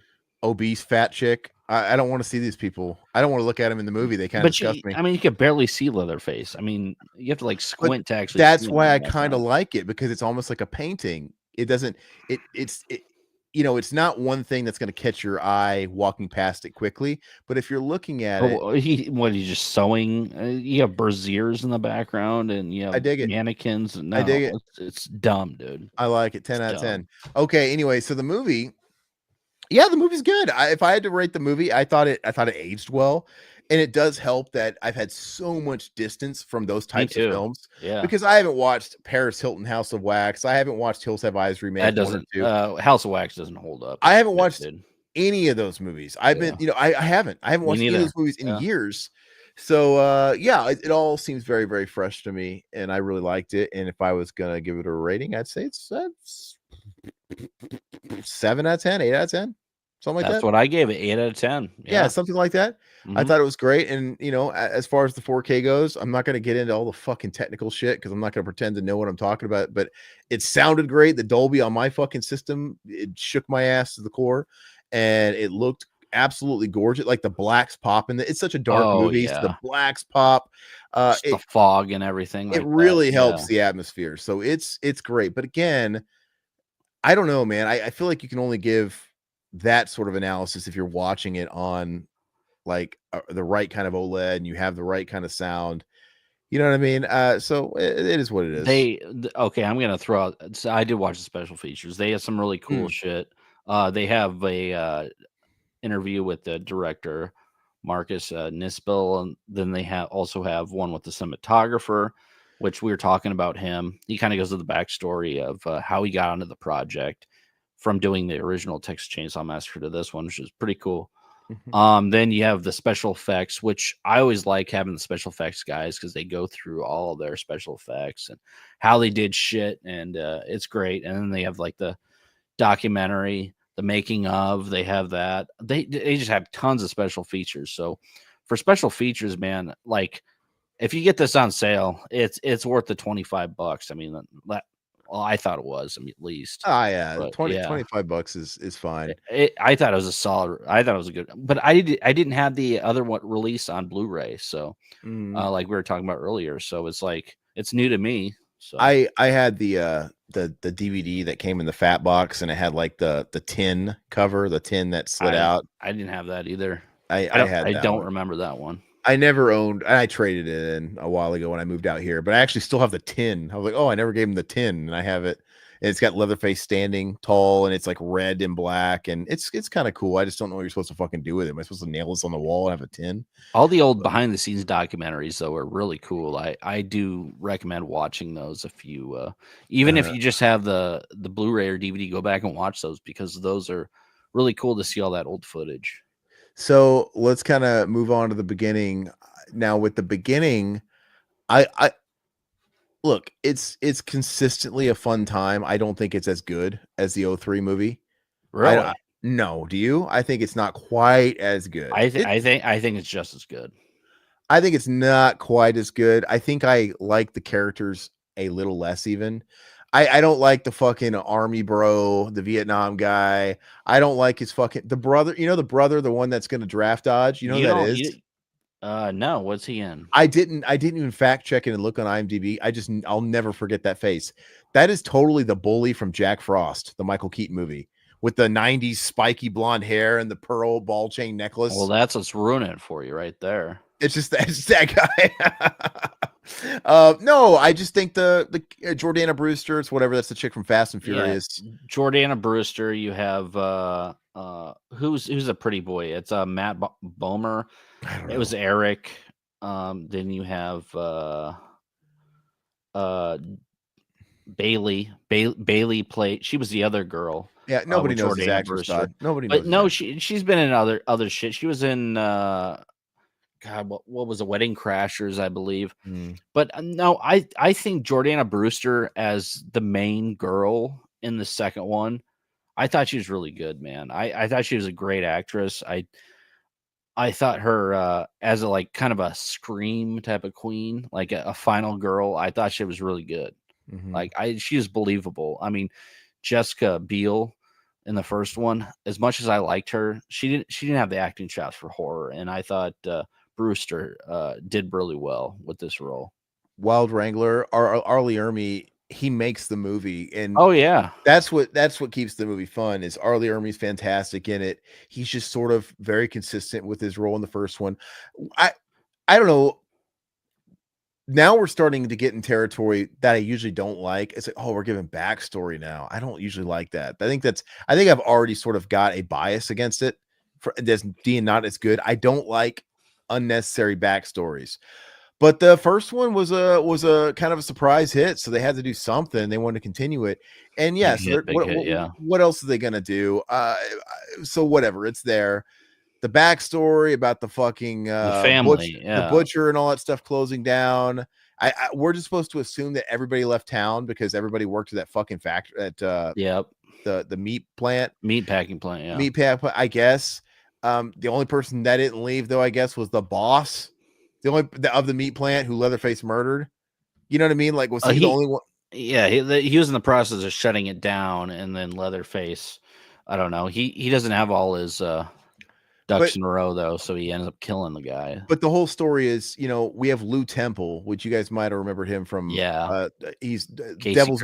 Obese fat chick. I don't want to see these people. I don't want to look at them in the movie. They kind of disgust me. I mean, you could barely see Leatherface. I mean, you have to like squint to actually. That's why I kind of like it, because it's almost like a painting. It doesn't. It's not one thing that's going to catch your eye walking past it quickly. But if you're looking at it, he's just sewing. You have braziers in the background, and I dig it. Mannequins. No, I dig it. It's dumb, dude. I like it. 10 out of 10. Okay. Anyway, so the movie. Yeah, the movie's good. If I had to rate the movie, I thought it aged well, and it does help that I've had so much distance from those types of films. Yeah, because I haven't watched Paris Hilton House of Wax. I haven't watched Hills Have Eyes remake. That doesn't. House of Wax doesn't hold up. I haven't watched any of those movies. I haven't watched any of those movies in years. So it all seems very, very fresh to me, and I really liked it. And if I was gonna give it a rating, I'd say it's 7 out of 10, 8 out of 10. something like That's that. what I gave it, 8 out of 10. Yeah, Yeah. something like that. I Mhm. thought it was great, and as far as the 4K goes, I'm not going to get into all the fucking technical shit because I'm not going to pretend to know what I'm talking about. But it sounded great. The Dolby on my fucking system, it shook my ass to the core, and it looked absolutely gorgeous. Like the blacks pop, and it's such a dark Oh, movie, so the yeah. blacks pop. Just the fog and everything It like that. really Yeah. helps the atmosphere, so it's great. But again, I don't know, man. I feel like you can only give that sort of analysis if you're watching it on like the right kind of OLED and you have the right kind of sound. You know what I mean? So it is what it is. Okay, I'm gonna throw out. So I did watch the special features. They have some really cool Mm, shit. They have a interview with the director Marcus Nispel, and then they also have one with the cinematographer, which we were talking about him. He kind of goes to the backstory of how he got onto the project from doing the original Texas Chainsaw Massacre to this one, which is pretty cool. mhm. Then you have the special effects, which I always like having the special effects guys because they go through all of their special effects and how they did shit, and it's great. And then they have like the documentary, the making of. They have that. They just have tons of special features. So for special features, man, like if you get this on sale, it's worth the $25. I mean, well, I thought it was, I mean, at least. Ah, yeah, But 20 yeah, 25 bucks is fine. I thought it was a solid. I thought it was a good, but I didn't have the other one release on Blu-ray. So, Mm. like we were talking about earlier, so it's like it's new to me. So I had the DVD that came in the fat box and it had like the tin cover, the tin that slid out. I didn't have that either. I had I that don't one. remember that one. I never owned, and I traded it in a while ago when I moved out here, but I actually still have the tin. I was like, oh, I never gave him the tin, and I have it. And it's got Leatherface standing tall, and it's like red and black, and it's kind of cool. I just don't know what you're supposed to fucking do with it. Am I supposed to nail this on the wall and have a tin? All the old behind the scenes documentaries though are really cool. I do recommend watching those if you even if Uh, you just have the Blu-ray or DVD, go back and watch those because those are really cool to see all that old footage. so let's kind of move on to the beginning. Now, with the beginning, I look, it's consistently a fun time. I don't think it's as good as the '03 movie. I Really? no, do you? I think it's not quite as good. I think it's just as good. I think it's not quite as good. I think I like the characters a little less even. I don't like the fucking army bro, the Vietnam guy. I don't like his fucking the brother, the brother, the one that's gonna draft dodge. You know who You that don't is? you no, what's he in? I didn't even fact check it and look on IMDb. I'll never forget that face. That is totally the bully from Jack Frost, the Michael Keaton movie, with the 90s spiky blonde hair and the pearl ball chain Well, necklace. that's what's ruining it for you right there. It's that guy. No, I just think the Jordana Brewster, it's whatever. That's the chick from Fast and Yeah, Furious. Jordana Brewster, you have who's a pretty boy? It's Matt Bomer. I don't It was know. Eric. Then you have uh Bailey played. She was the other girl Yeah, nobody with knows his Jordana actress, Brewster. Todd. Nobody But knows his no, actress. she's been in other shit. She was in God, what was it? Wedding Crashers, I believe. Hmm. But no, I think Jordana Brewster as the main girl in the second one, I thought she was really good, man. I thought she was a great actress. I thought her as a like kind of a scream type of queen, like a final girl. I thought she was really good. Hmm. Like she is believable. I mean, Jessica Biel in the first one, as much as I liked her, she didn't have the acting chops for horror, and I thought Brewster did really well with this role. Wild Wrangler, Arlie Ermy, he makes the movie, and Oh yeah, that's what keeps the movie fun. Is Arlie Ermey's fantastic in it. He's just sort of very consistent with his role in the first one. I I don't know. Now we're starting to get in territory that I usually don't like. It's like, oh, we're giving backstory now. I don't usually like that. I think I've already sort of got a bias against it for this being not as good. I don't like unnecessary backstories. But the first one was a kind of a surprise hit, so they had to do something. They wanted to continue it, and yeah. big So hit, big hit. what Yeah, what else are they gonna do? So whatever, it's there. The backstory about the fucking the family. the Yeah, butcher and all that stuff closing down. We're just supposed to assume that everybody left town because everybody worked at that fucking factory at yep. the meat plant, Meat packing plant. Yeah. meat pack, I guess. The only person that didn't leave, though, I guess, was the boss, of the meat plant who Leatherface murdered. You know what I mean? Like, was he the only one? Yeah, he was in the process of shutting it down, and then Leatherface, I don't know. He doesn't have all his ducks in a row though, so he ends up killing the guy. But the whole story is, we have Lou Temple, which you guys might have remembered him from. Yeah, He's Casey Devil's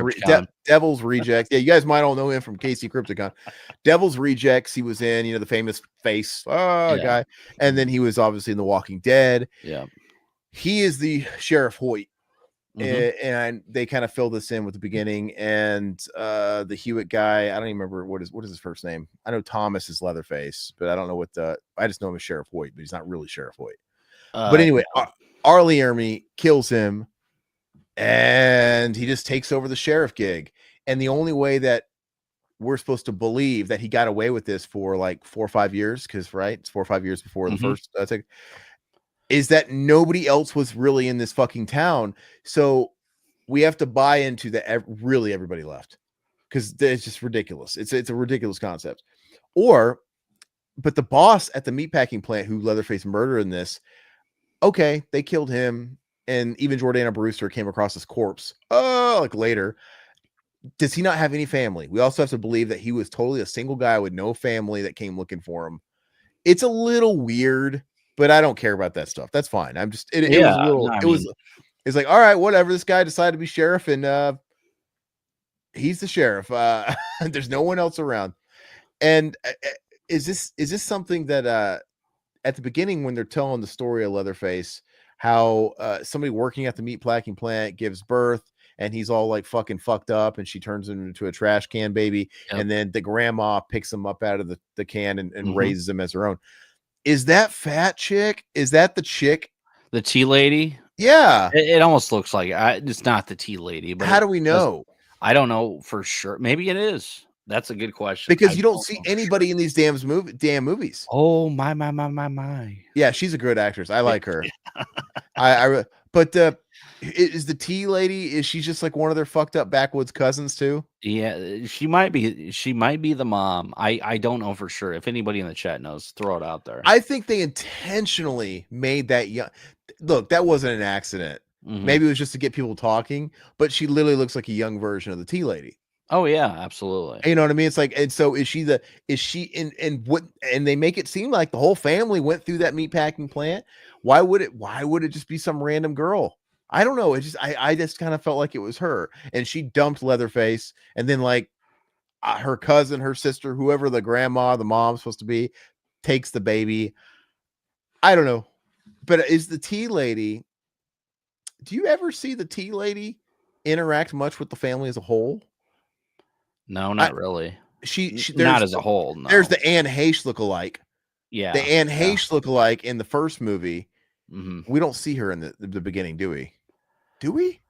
Rejects. Yeah, you guys might all know him from Casey Crypticon. Devil's Rejects. He was in, the famous face guy, and then he was obviously in The Walking Dead. Yeah, he is the Sheriff Hoyt. And they kind of fill this in with the beginning, and the Hewitt guy, I don't even remember what is his first name. I know Thomas is Leatherface, but I don't know I just know him as Sheriff Hoyt, but he's not really Sheriff Hoyt. But anyway, Arlie Ermy kills him, and he just takes over the sheriff gig. And the only way that we're supposed to believe that he got away with this for like 4 or 5 years, because it's 4 or 5 years before the first is that nobody else was really in this fucking town. So we have to buy into that really everybody left, because it's just ridiculous. It's a ridiculous concept. But the boss at the meatpacking plant who Leatherface murdered in this, okay, they killed him, and even Jordana Brewster came across his corpse like later. Does he not have any family? We also have to believe that he was totally a single guy with no family that came looking for him. It's a little weird, but I don't care about that stuff. That's fine. I'm just, it was a little, it's like, all right, whatever. This guy decided to be sheriff, and he's the sheriff. There's no one else around. And is this something that at the beginning, when they're telling the story of Leatherface, how somebody working at the meat packing plant gives birth, and he's all like fucking fucked up, and she turns him into a trash can baby, and then the grandma picks him up out of the can and raises him as her own. Is that fat chick? Is that the chick? The tea lady? Yeah. It almost looks like it's not the tea lady. But how do we know? I don't know for sure. Maybe it is. That's a good question. Because you don't see anybody in these damn movies. Oh, my. Yeah, she's a good actress. I like her. But is the tea lady, is she just like one of their fucked up backwoods cousins too? Yeah, she might be the mom. I don't know for sure. If anybody in the chat knows, throw it out there. I think they intentionally made that young. Look, that wasn't an accident. Maybe it was just to get people talking, but she literally looks like a young version of the tea lady. Oh yeah, absolutely. You know what I mean? It's like, and so is she and they make it seem like the whole family went through that meatpacking plant. Why would it just be some random girl? I don't know. It just, I just kind of felt like it was her, and she dumped Leatherface, and then like her cousin, her sister, whoever the mom's supposed to be, takes the baby. I don't know. But is the tea lady, do you ever see the tea lady interact much with the family as a whole? No, not really. She not as a whole. No. There's the Anne Heche lookalike. Yeah. The Anne Heche lookalike in the first movie. We don't see her in the beginning, do we? Do we?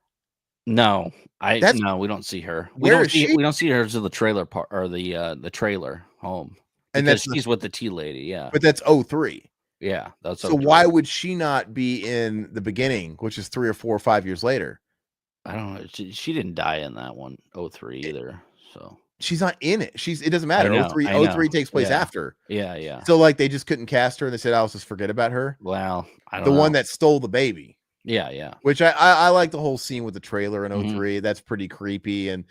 No, no, we don't see her. We don't see her to the trailer part, or the trailer home. And she's with the tea lady, yeah. But that's 03. Yeah, that's so 03. Why would she not be in the beginning, which is 3 or 4 or 5 years later? I don't know. She didn't die in that one, 03 either. So she's not in it. It doesn't matter. 03 takes place after. Yeah. So like they just couldn't cast her, and they said, "I'll just forget about her." Well, I don't know. The one that stole the baby. Yeah. Which I like the whole scene with the trailer in 03. That's pretty creepy, and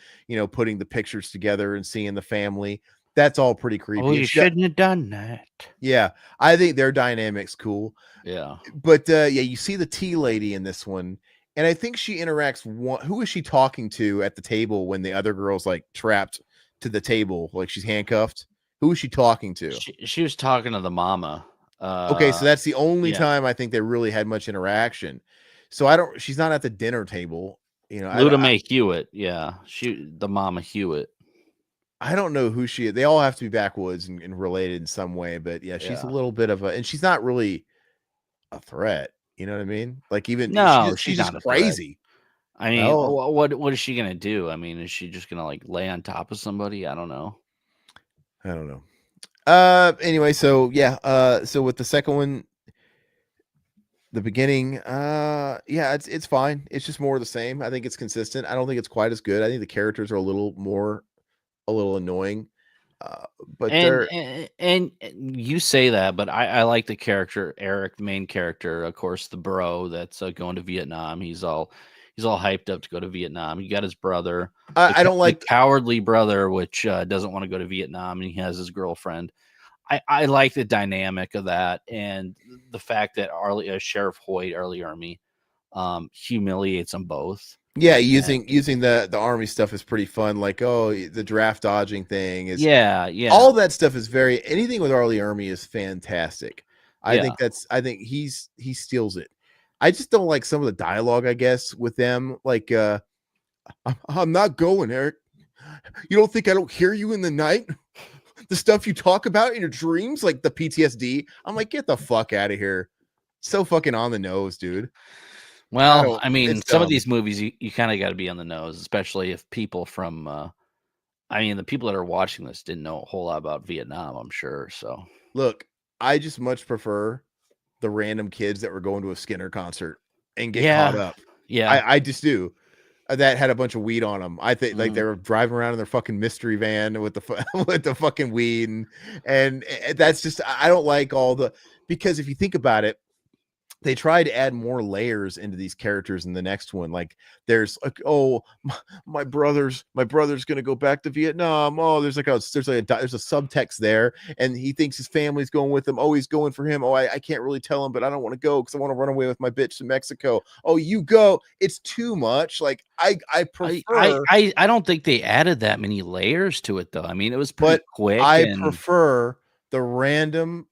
putting the pictures together and seeing the family. That's all pretty creepy. Oh, you shouldn't have done that. Yeah, I think their dynamic's cool. Yeah. But you see the tea lady in this one. And I think she interacts. Who is she talking to at the table when the other girl's like trapped to the table, like she's handcuffed? Who is she talking to? She was talking to the mama. Okay, so that's the only time I think they really had much interaction. So she's not at the dinner table. Luda Mae Hewitt. Yeah, the mama Hewitt. I don't know who she is. They all have to be backwoods and related in some way, but yeah, she's a little bit of and she's not really a threat. You know what I mean? Like even she's just crazy. I mean, what is she gonna do? I mean, is she just gonna like lay on top of somebody? I don't know. Anyway, so yeah. So with the second one, the beginning, it's fine. It's just more of the same. I think it's consistent. I don't think it's quite as good. I think the characters are a little more a little annoying. But And, they're and you say that, but I like the character Eric, the main character, of course, the bro that's going to Vietnam. He's all hyped up to go to Vietnam. He got his brother, I don't the like cowardly brother, which doesn't want to go to Vietnam, and he has his girlfriend. I like the dynamic of that, and the fact that Sheriff Hoyt, Early Army, humiliates them both. yeah, And using the army stuff is pretty fun. Like, oh, the draft dodging thing is yeah, yeah, all that stuff is very anything with Arlie Ermy is fantastic. yeah. I think he steals it. I just don't like some of the dialogue, I guess, with them. Like, I'm not going, Eric. You don't think I don't hear you in the night? The stuff you talk about in your dreams, like the PTSD. I'm like, get the fuck out of here. So fucking on the nose, dude. Well, I mean, It's some of dumb. these movies you kind of got to be on the nose, especially if people from I mean, the people that are watching this didn't know a whole lot about Vietnam, I'm sure. So, Look, I just much prefer the random kids that were going to a Skinner concert and get caught yeah, up. yeah. I just do. That had a bunch of weed on them. I think like they Mhm. were driving around in their fucking mystery van with the with the fucking weed, and that's just I don't like all the because if you think about it, they try to add more layers into these characters in the next one. Like there's like, oh, my brother's gonna go back to Vietnam. Oh, there's a subtext there, and he thinks his family's going with him. Oh, he's going for him. Oh, I can't really tell him, but I don't want to go because I want to run away with my bitch to Mexico. Oh, you go. It's too much. Like I prefer, I don't think they added that many layers to it though. I mean, it was pretty but quick I and prefer the random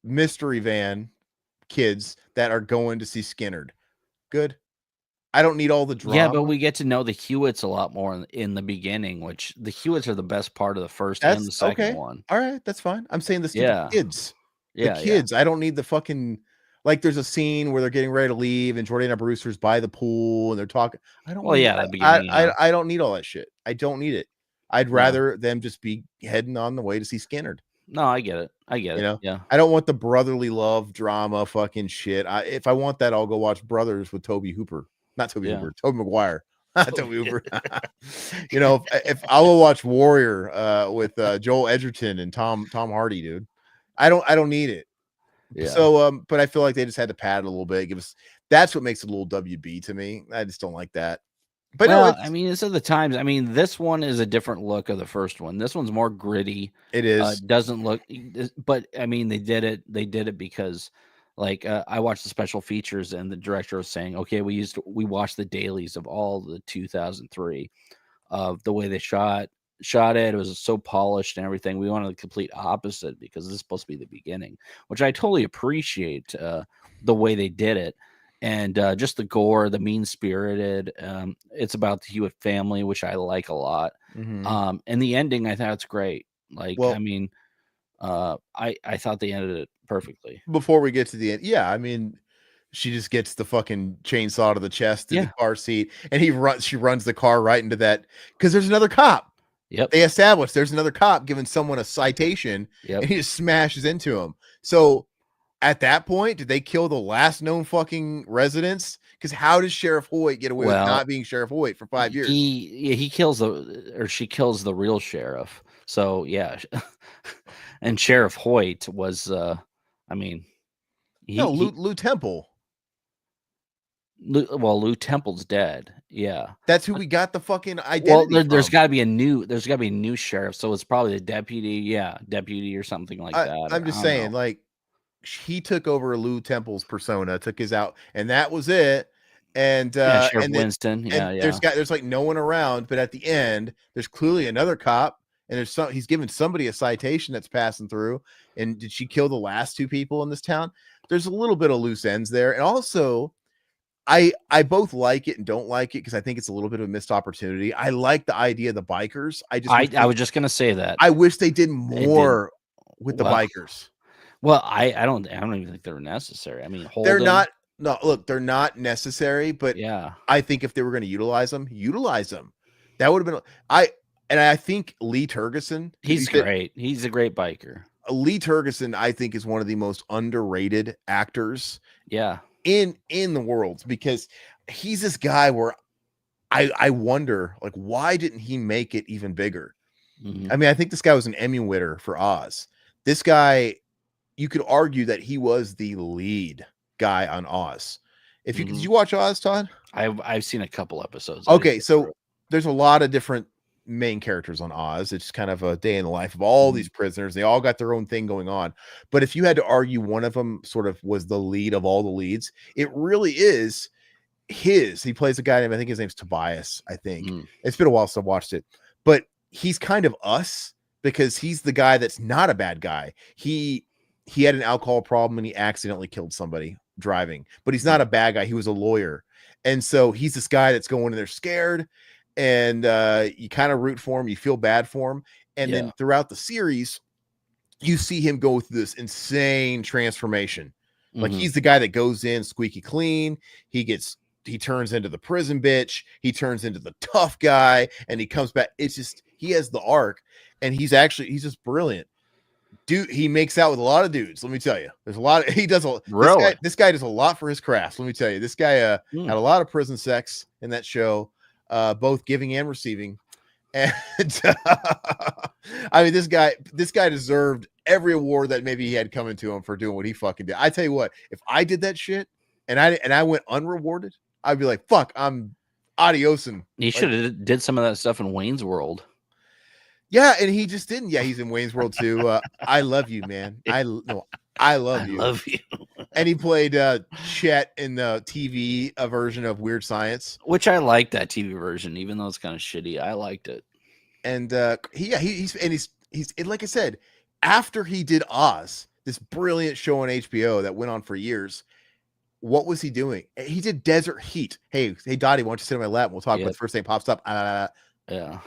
mystery van kids that are going to see Skinnerd. Good. I don't need all the yeah, but drama. we get to know the Hewitts a lot more in the beginning, which the Hewitts are the best part of the first and That's the second okay. one. All right, that's fine. I'm saying the stupid Yeah. kids. The Yeah, yeah. kids. I don't need the fucking like there's a scene where they're getting ready to leave and Jordana Brewster's by the pool and they're talking. I don't Well, need yeah, the beginning, yeah. I don't need all that shit. I don't need it. I'd Yeah. rather them just be heading on the way to see Skinnerd. No, I get it. I get You it. know, Yeah. I don't want the brotherly love drama fucking shit. If I want that, I'll go watch Brothers with Toby Hooper. Not Toby Yeah. Hooper, Toby Maguire. Toby Hooper. You know, if I will watch Warrior with Joel Edgerton and Tom Hardy, dude. I don't need it. Yeah. So but I feel like they just had to pad it a little bit. Give us that's what makes it a little WB to me. I just don't like that. But no, Well, I mean, it's of the times. I mean, this one is a different look of the first one. This one's more gritty. it is. Doesn't look, but I mean, they did it. They did it because, like, I watched the special features, and the director was saying, "Okay, we watched the dailies of all the 2003 of the way they shot it. It was so polished and everything. We wanted the complete opposite because this is supposed to be the beginning, which I totally appreciate the way they did it." And just the gore, the mean spirited. It's about the Hewitt family, which I like a lot. Mhm. And the ending, I thought it's great. Like, I Well, mean, I thought they ended it perfectly. before we get to the end, yeah, I mean, she just gets the fucking chainsaw to the chest in the Yeah. car seat, and she runs the car right into that because there's another cop. Yep. They established there's another cop giving someone a citation, Yep. and he just smashes into him. So at that point, did they kill the last known fucking residents? Because how does Sheriff Hoyt get away with Well, not being Sheriff Hoyt for 5 years? he kills she kills the real sheriff. So yeah, and Sheriff Hoyt was, I mean, No, he Lou Temple. Lou Temple's dead. Yeah. That's who we got the fucking Well, identity there's from. got to be a new sheriff, so it's probably the deputy, yeah, deputy or something like that. I'm Or, just I don't saying, know. like he took over Lou Temple's persona, took his out, and that was it. Yeah, Sheriff And then Winston. and Yeah, yeah, there's like no one around, but at the end, there's clearly another cop, and he's giving somebody a citation that's passing through. And did she kill the last two people in this town? There's a little bit of loose ends there, and also I both like it and don't like it because I think it's a little bit of a missed opportunity. I like the idea of the bikers. I was just gonna say that I wish they did they did more with the well. bikers. Well, I don't even think they're necessary. I mean, They're Holden. not no, look, they're not necessary, but Yeah, I think if they were going to utilize them. That would have been I think Lee Turgeson, he's great. He's a great biker. Lee Turgeson, I think is one of the most underrated actors Yeah. in the world because he's this guy where I wonder like why didn't he make it even bigger? I mean, I think this guy was an Emmy winner for Oz. This guy, you could argue that he was the lead guy on Oz. If you did you watch Oz, Todd? I've seen a couple episodes. Okay, so there's a lot of different main characters on Oz. It's kind of a day in the life of all these prisoners. They all got their own thing going on. But if you had to argue one of them sort of was the lead of all the leads, it really is he plays a guy named, I think his name's Tobias, I think. It's been a while since I watched it, but he's kind of us because he's the guy that's not a bad guy. He had an alcohol problem and he accidentally killed somebody driving, but he's not a bad guy. He was a lawyer. And so he's this guy that's going in there scared, and you kind of root for him. You feel bad for him. And then throughout the series, you see him go through this insane transformation. Like he's the guy that goes in squeaky clean. He turns into the prison bitch. He turns into the tough guy, and he comes back. It's just, he has the arc, and he's just brilliant. Dude, he makes out with a lot of dudes. Let me tell you, there's a lot of, this guy does a lot for his craft. Let me tell you, this guy had a lot of prison sex in that show, both giving and receiving. And I mean, this guy deserved every award that maybe he had coming to him for doing what he fucking did. I tell you what, if I did that shit and I went unrewarded, I'd be like, fuck, I'm adios. And he should have did some of that stuff in Wayne's World. Yeah, and he just didn't. Yeah, he's in Wayne's World too. I love you, man. I love you. Love you. And he played Chet in the TV version of Weird Science, which I liked that TV version, even though it's kind of shitty. I liked it. And he's like I said, after he did Oz, this brilliant show on HBO that went on for years. What was he doing? He did Desert Heat. Hey, Dottie, why don't you sit on my lap? We'll talk. But the first thing pops up. Yeah,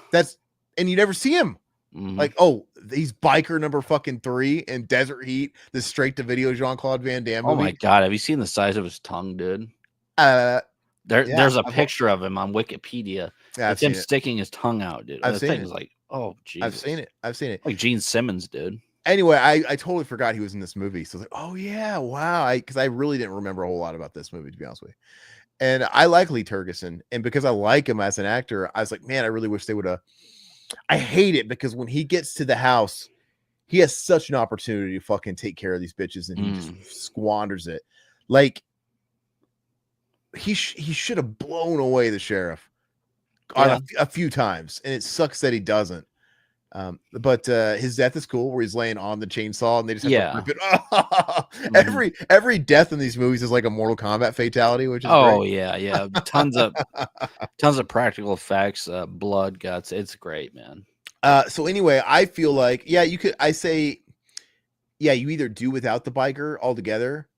and you never see him. Like, oh, he's biker number fucking 3 in Desert Heat, the straight to video Jean-Claude Van Damme movie. Oh my god, have you seen the size of his tongue, dude? There's a picture of him on Wikipedia. Yeah, it's him sticking his tongue out, dude. I've seen it. Is like, oh Jesus. I've seen it. Like Gene Simmons, dude. Anyway, I totally forgot he was in this movie. So I was like, oh yeah, wow. Because I really didn't remember a whole lot about this movie, to be honest with you. And I like Lee Tergesen, and because I like him as an actor, I was like, man, I really wish they would have. I hate it because when he gets to the house, he has such an opportunity to fucking take care of these bitches, and he just squanders it. Like he should have blown away the sheriff on a few times, and it sucks that he doesn't. But his death is cool, where he's laying on the chainsaw and they just have to rip it. Every death in these movies is like a Mortal Kombat fatality, which is great. Yeah. Tons of practical effects, blood, guts. It's great, man. So anyway, I feel like you either do without the biker altogether,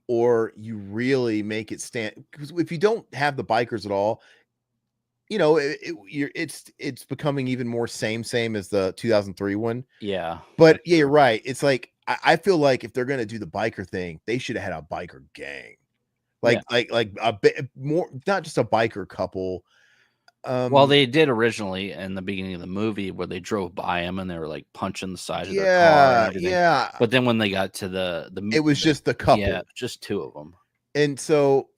or you really make it stand, because if you don't have the bikers at all, you know, it's becoming even more same as the 2003 one. Yeah. But yeah, you're right. It's like, I feel like if they're going to do the biker thing, they should have had a biker gang. Like a bit more, not just a biker couple. Well, they did originally in the beginning of the movie where they drove by him and they were like punching the side of their car and everything. Yeah. But then when they got to the it was just the couple. Yeah, just 2 of them. And so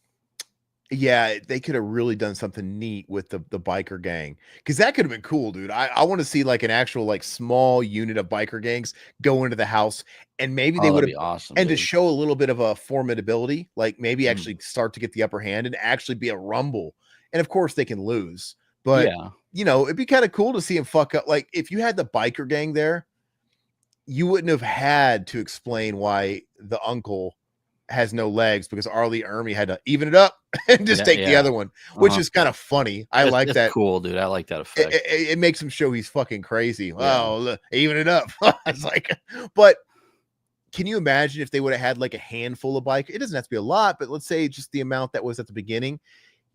yeah, they could have really done something neat with the biker gang, because that could have been cool, dude. I want to see like an actual like small unit of biker gangs go into the house, and maybe they would have awesome. And dude, to show a little bit of a formidability, like maybe actually start to get the upper hand and actually be a rumble. And of course they can lose, but you know, it'd be kind of cool to see him fuck up. Like if you had the biker gang there, you wouldn't have had to explain why the uncle has no legs, because Arlie Ermy had to even it up and just take the other one, which is kind of funny. I like that. Cool, dude. I like that effect. It makes him show he's fucking crazy. Oh, look, even it up. It's like, but can you imagine if they would have had like a handful of bikers? It doesn't have to be a lot, but let's say just the amount that was at the beginning.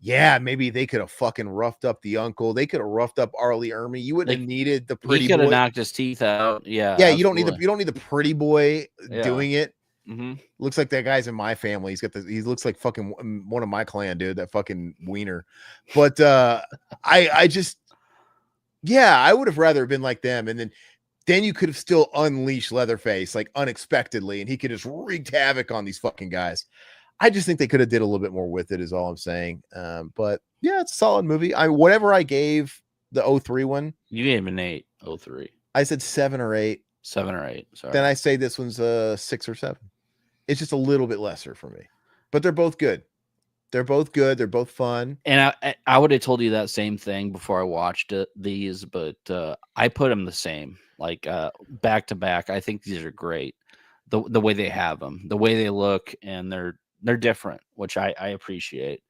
Yeah, maybe they could have fucking roughed up the uncle. They could have roughed up Arlie Ermy. You wouldn't have needed the pretty boy. He could have knocked his teeth out. Yeah. Yeah, you don't need the pretty boy doing it. Mm-hmm. Looks like that guy's in my family. He looks like fucking one of my clan, dude. That fucking wiener. But I just, I would have rather been like them, and then you could have still unleashed Leatherface like unexpectedly, and he could just wreaked havoc on these fucking guys. I just think they could have did a little bit more with it, is all I'm saying. But yeah, it's a solid movie. Whatever I gave the 03 one. You gave him an 8, 03. I said 7 or 8. 7 or 8. Sorry. Then I say this one's a 6 or 7. It's just a little bit lesser for me, but they're both good. They're both good. They're both fun. And I would have told you that same thing before I watched these, but I put them the same, like back to back. I think these are great. The way they have them, the way they look, and they're different, which I appreciate.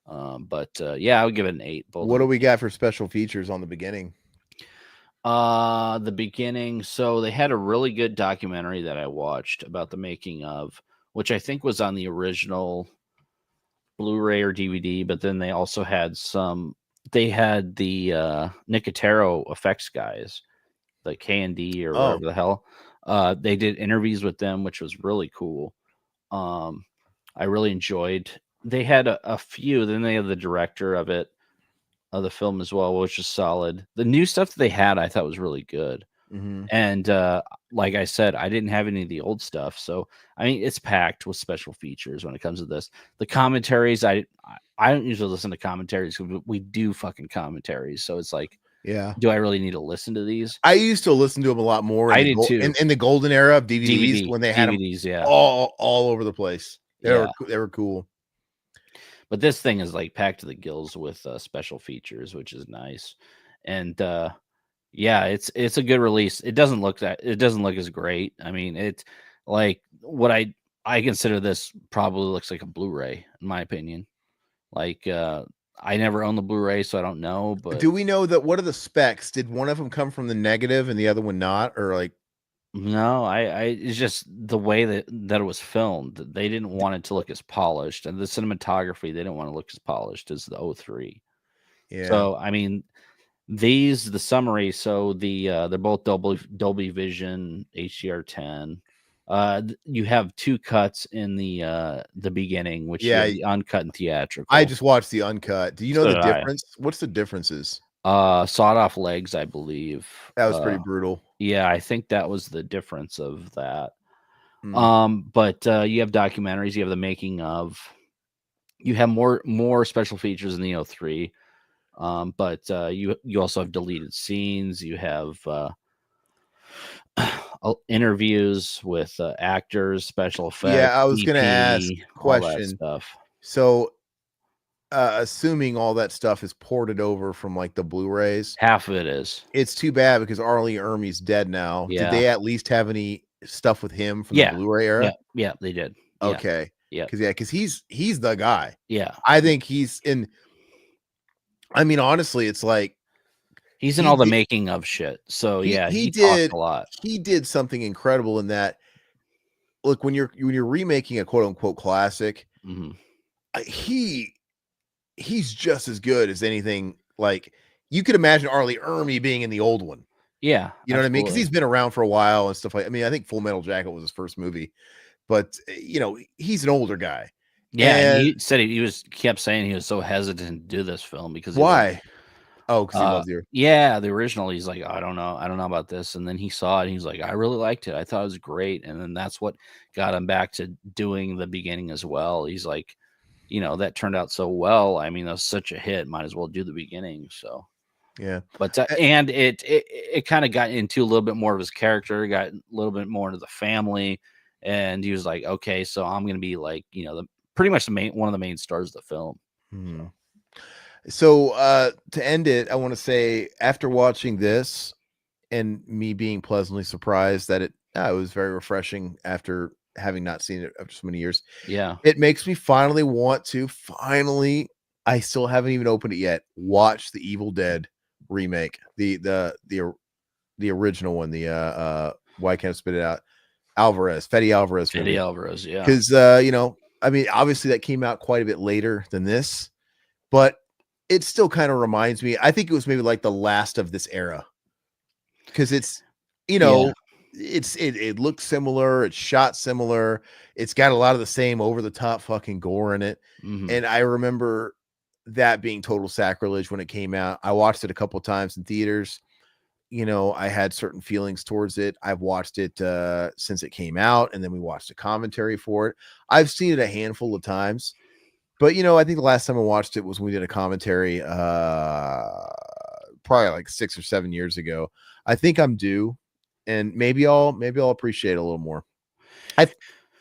But yeah, I would give it an 8. Both. What do we got for special features on the beginning? The beginning. So they had a really good documentary that I watched about the making of, which I think was on the original Blu-ray or DVD, but then they also had they had the Nicotero effects guys, the K&D or whatever the hell. They did interviews with them, which was really cool. I really enjoyed. They had a few. Then they had the director of the film as well, which is solid. The new stuff that they had, I thought was really good. Mm-hmm. And like I said, I didn't have any of the old stuff, so I mean, it's packed with special features when it comes to this. The commentaries, I don't usually listen to commentaries. We do fucking commentaries, so it's like, yeah, do I really need to listen to these? I used to listen to them a lot more. I did too. In the golden era of DVDs, when they had DVDs, them all over the place. They were cool. But this thing is like packed to the gills with special features, which is nice. And yeah, it's a good release. It doesn't look as great. I mean, it's like what I consider this probably looks like a Blu-ray in my opinion. Like I never owned the Blu-ray, so I don't know. But do we know that? What are the specs? Did one of them come from the negative and the other one not, or like? No, it's just the way that it was filmed. They didn't want it to look as polished, and the cinematography they didn't want to look as polished as the 03. Yeah. So I mean, the summary. So they're both Dolby Vision HDR10. You have 2 cuts in the beginning, which you have the uncut and theatrical. I just watched the uncut. Do you know the difference? What's the differences? Sawed off legs, I believe. That was pretty brutal. Yeah, I think that was the difference of that. But you have documentaries, you have the making of, you have more special features in the 03. But you also have deleted scenes, you have interviews with actors, special effects. Yeah, I was going to ask all that stuff. So assuming all that stuff is ported over from like the Blu-rays, half of it is. It's too bad because Arlie Ermey's dead now. Yeah. Did they at least have any stuff with him from the Blu-ray era? Yeah, they did. Okay. Yeah. Because he's the guy. Yeah. I think he's in. I mean, honestly, it's like he's in all the making of shit. So he did a lot. He did something incredible in that. Look, when you're remaking a quote unquote classic, he's just as good as anything. Like you could imagine Arlie Ermey being in the old one. Yeah, you know what I mean? Because he's been around for a while and stuff like. I mean, I think Full Metal Jacket was his first movie, but he's an older guy. Yeah, and he said he kept saying he was so hesitant to do this film because why? Because he loves you. Yeah, the original. He's like, I don't know about this, and then he saw it. And he's like, I really liked it. I thought it was great, and then that's what got him back to doing the beginning as well. He's like, that turned out so well. I mean, that was such a hit. Might as well do the beginning. So yeah, but and it kind of got into a little bit more of his character, got a little bit more into the family, and he was like, okay, so I'm gonna be like, pretty much one of the main stars of the film. So to end it, I want to say after watching this and me being pleasantly surprised that it was very refreshing after having not seen it after so many years. Yeah, it makes me finally want to I still haven't even opened it yet. Watch the Evil Dead remake, the original one. Why can't I spit it out? Fede Alvarez. Yeah. Because I mean, obviously that came out quite a bit later than this, but it still kind of reminds me. I think it was maybe like the last of this era because it's, it looks similar. It's shot similar. It's got a lot of the same over the top fucking gore in it. And I remember that being total sacrilege when it came out. I watched it a couple of times in theaters. I had certain feelings towards it. I've watched it since it came out, and then we watched a commentary for it. I've seen it a handful of times, but I think the last time I watched it was when we did a commentary probably like 6 or 7 years ago. I think I'm due, and maybe I'll appreciate it a little more.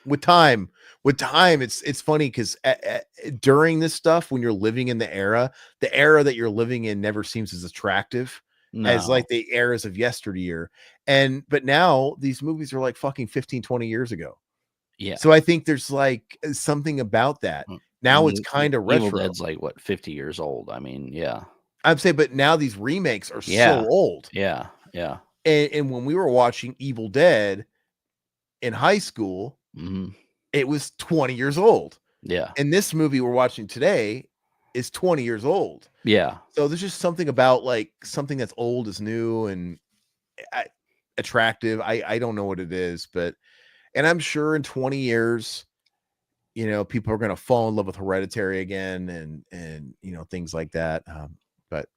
With time, it's funny because during this stuff, when you're living in the era that you're living in never seems as attractive as No. like the eras of yesteryear. But now these movies are like fucking 15, 20 years ago. Yeah. So I think there's like something about that. Now it's kind of Evil retro. Dead's like what, 50 years old. I mean, yeah. I'd say, but now these remakes are Yeah. so old. Yeah. Yeah. And when we were watching Evil Dead in high school, Mhm. it was 20 years old. Yeah. And this movie we're watching today is 20 years old. Yeah. So there's just something about like something that's old is new and attractive. I don't know what it is, and I'm sure in 20 years, you know, people are going to fall in love with Hereditary again and, you know, things like that. But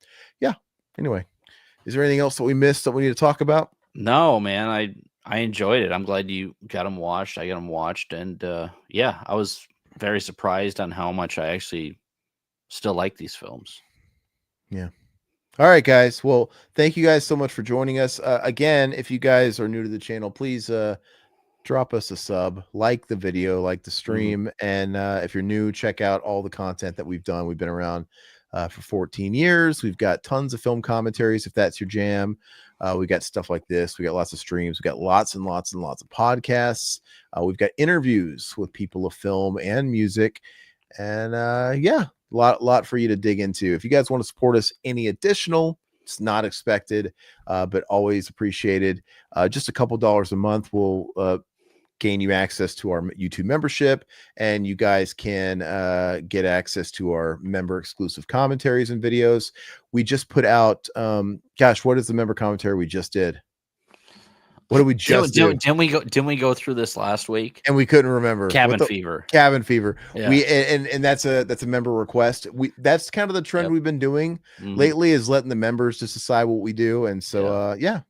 yeah, anyway, is there anything else that we missed that we need to talk about? No, man, I enjoyed it. I'm glad you got them watched. I got them watched, and yeah, I was very surprised on how much I actually still like these films. Yeah. All right, guys. Well, thank you guys so much for joining us. Again, if you guys are new to the channel, please drop us a sub, like the video, like the stream, and if you're new, check out all the content that we've done. We've been around for 14 years. We've got tons of film commentaries if that's your jam. We got stuff like this. We got lots of streams. We got lots and lots and lots of podcasts. We've got interviews with people of film and music, and yeah, lot for you to dig into. If you guys want to support us any additional, it's not expected, but always appreciated. Just a couple dollars a month will gain you access to our YouTube membership, and you guys can get access to our member exclusive commentaries and videos. We just put out gosh, what is the member commentary we just did? What did we just do? Didn't we go through this last week? And we couldn't remember. Cabin Fever. Cabin Fever. Yeah. We and that's a member request. That's kind of the trend we've been doing lately, is letting the members just decide what we do. And so yeah.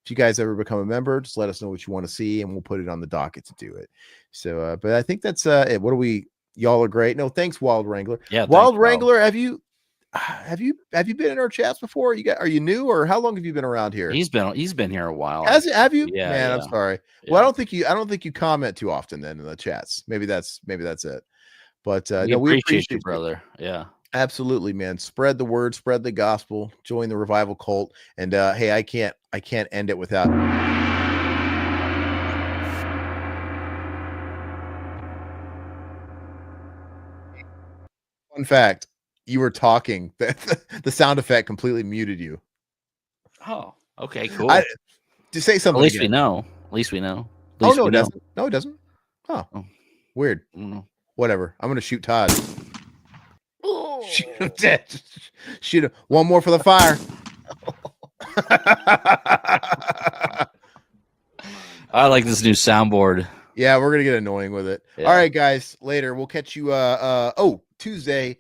If you guys ever become a member, just let us know what you want to see, and we'll put it on the docket to do it. So but I think that's it. What do we, y'all are great. No, thanks, Wild Wrangler. Yeah, Wild Wrangler, have you been in our chats before? Are you new, or how long have you been around here? He's been here a while. Have you? Yeah, man, yeah. I'm sorry. Yeah. Well, I don't think you comment too often then in the chats. Maybe that's it. But we appreciate you, brother. Yeah, absolutely, man. Spread the word, spread the gospel, join the revival cult. And hey, I can't end it without fun fact. You were talking. The sound effect completely muted you. Oh, okay, cool. To say something. At least we know. Oh no, it doesn't. No, it doesn't. Oh. Weird. Whatever. I'm gonna shoot Todd. Shoot him dead. Shoot him. One more for the fire. I like this new soundboard. Yeah, we're gonna get annoying with it. Yeah. All right, guys. Later. We'll catch you. Tuesday.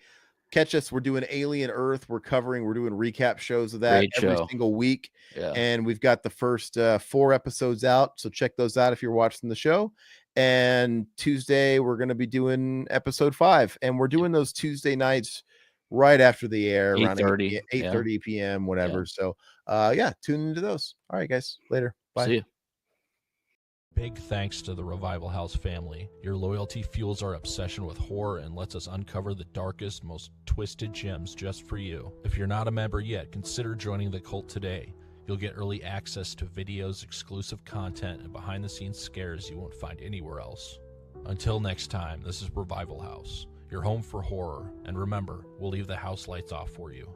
Catch us. We're doing Alien Earth. We're doing recap shows of that every single week. Yeah. And we've got the first 4 episodes out. So check those out if you're watching the show. And Tuesday, we're going to be doing episode 5. And we're doing those Tuesday nights right after the air, around 8:30 p.m., whatever. Yeah. So, tune into those. All right, guys. Later. Bye. See you. Big thanks to the Revival House family. Your loyalty fuels our obsession with horror and lets us uncover the darkest, most twisted gems just for you. If you're not a member yet, consider joining the cult today. You'll get early access to videos, exclusive content, and behind-the-scenes scares you won't find anywhere else. Until next time, this is Revival House, your home for horror. And remember, we'll leave the house lights off for you.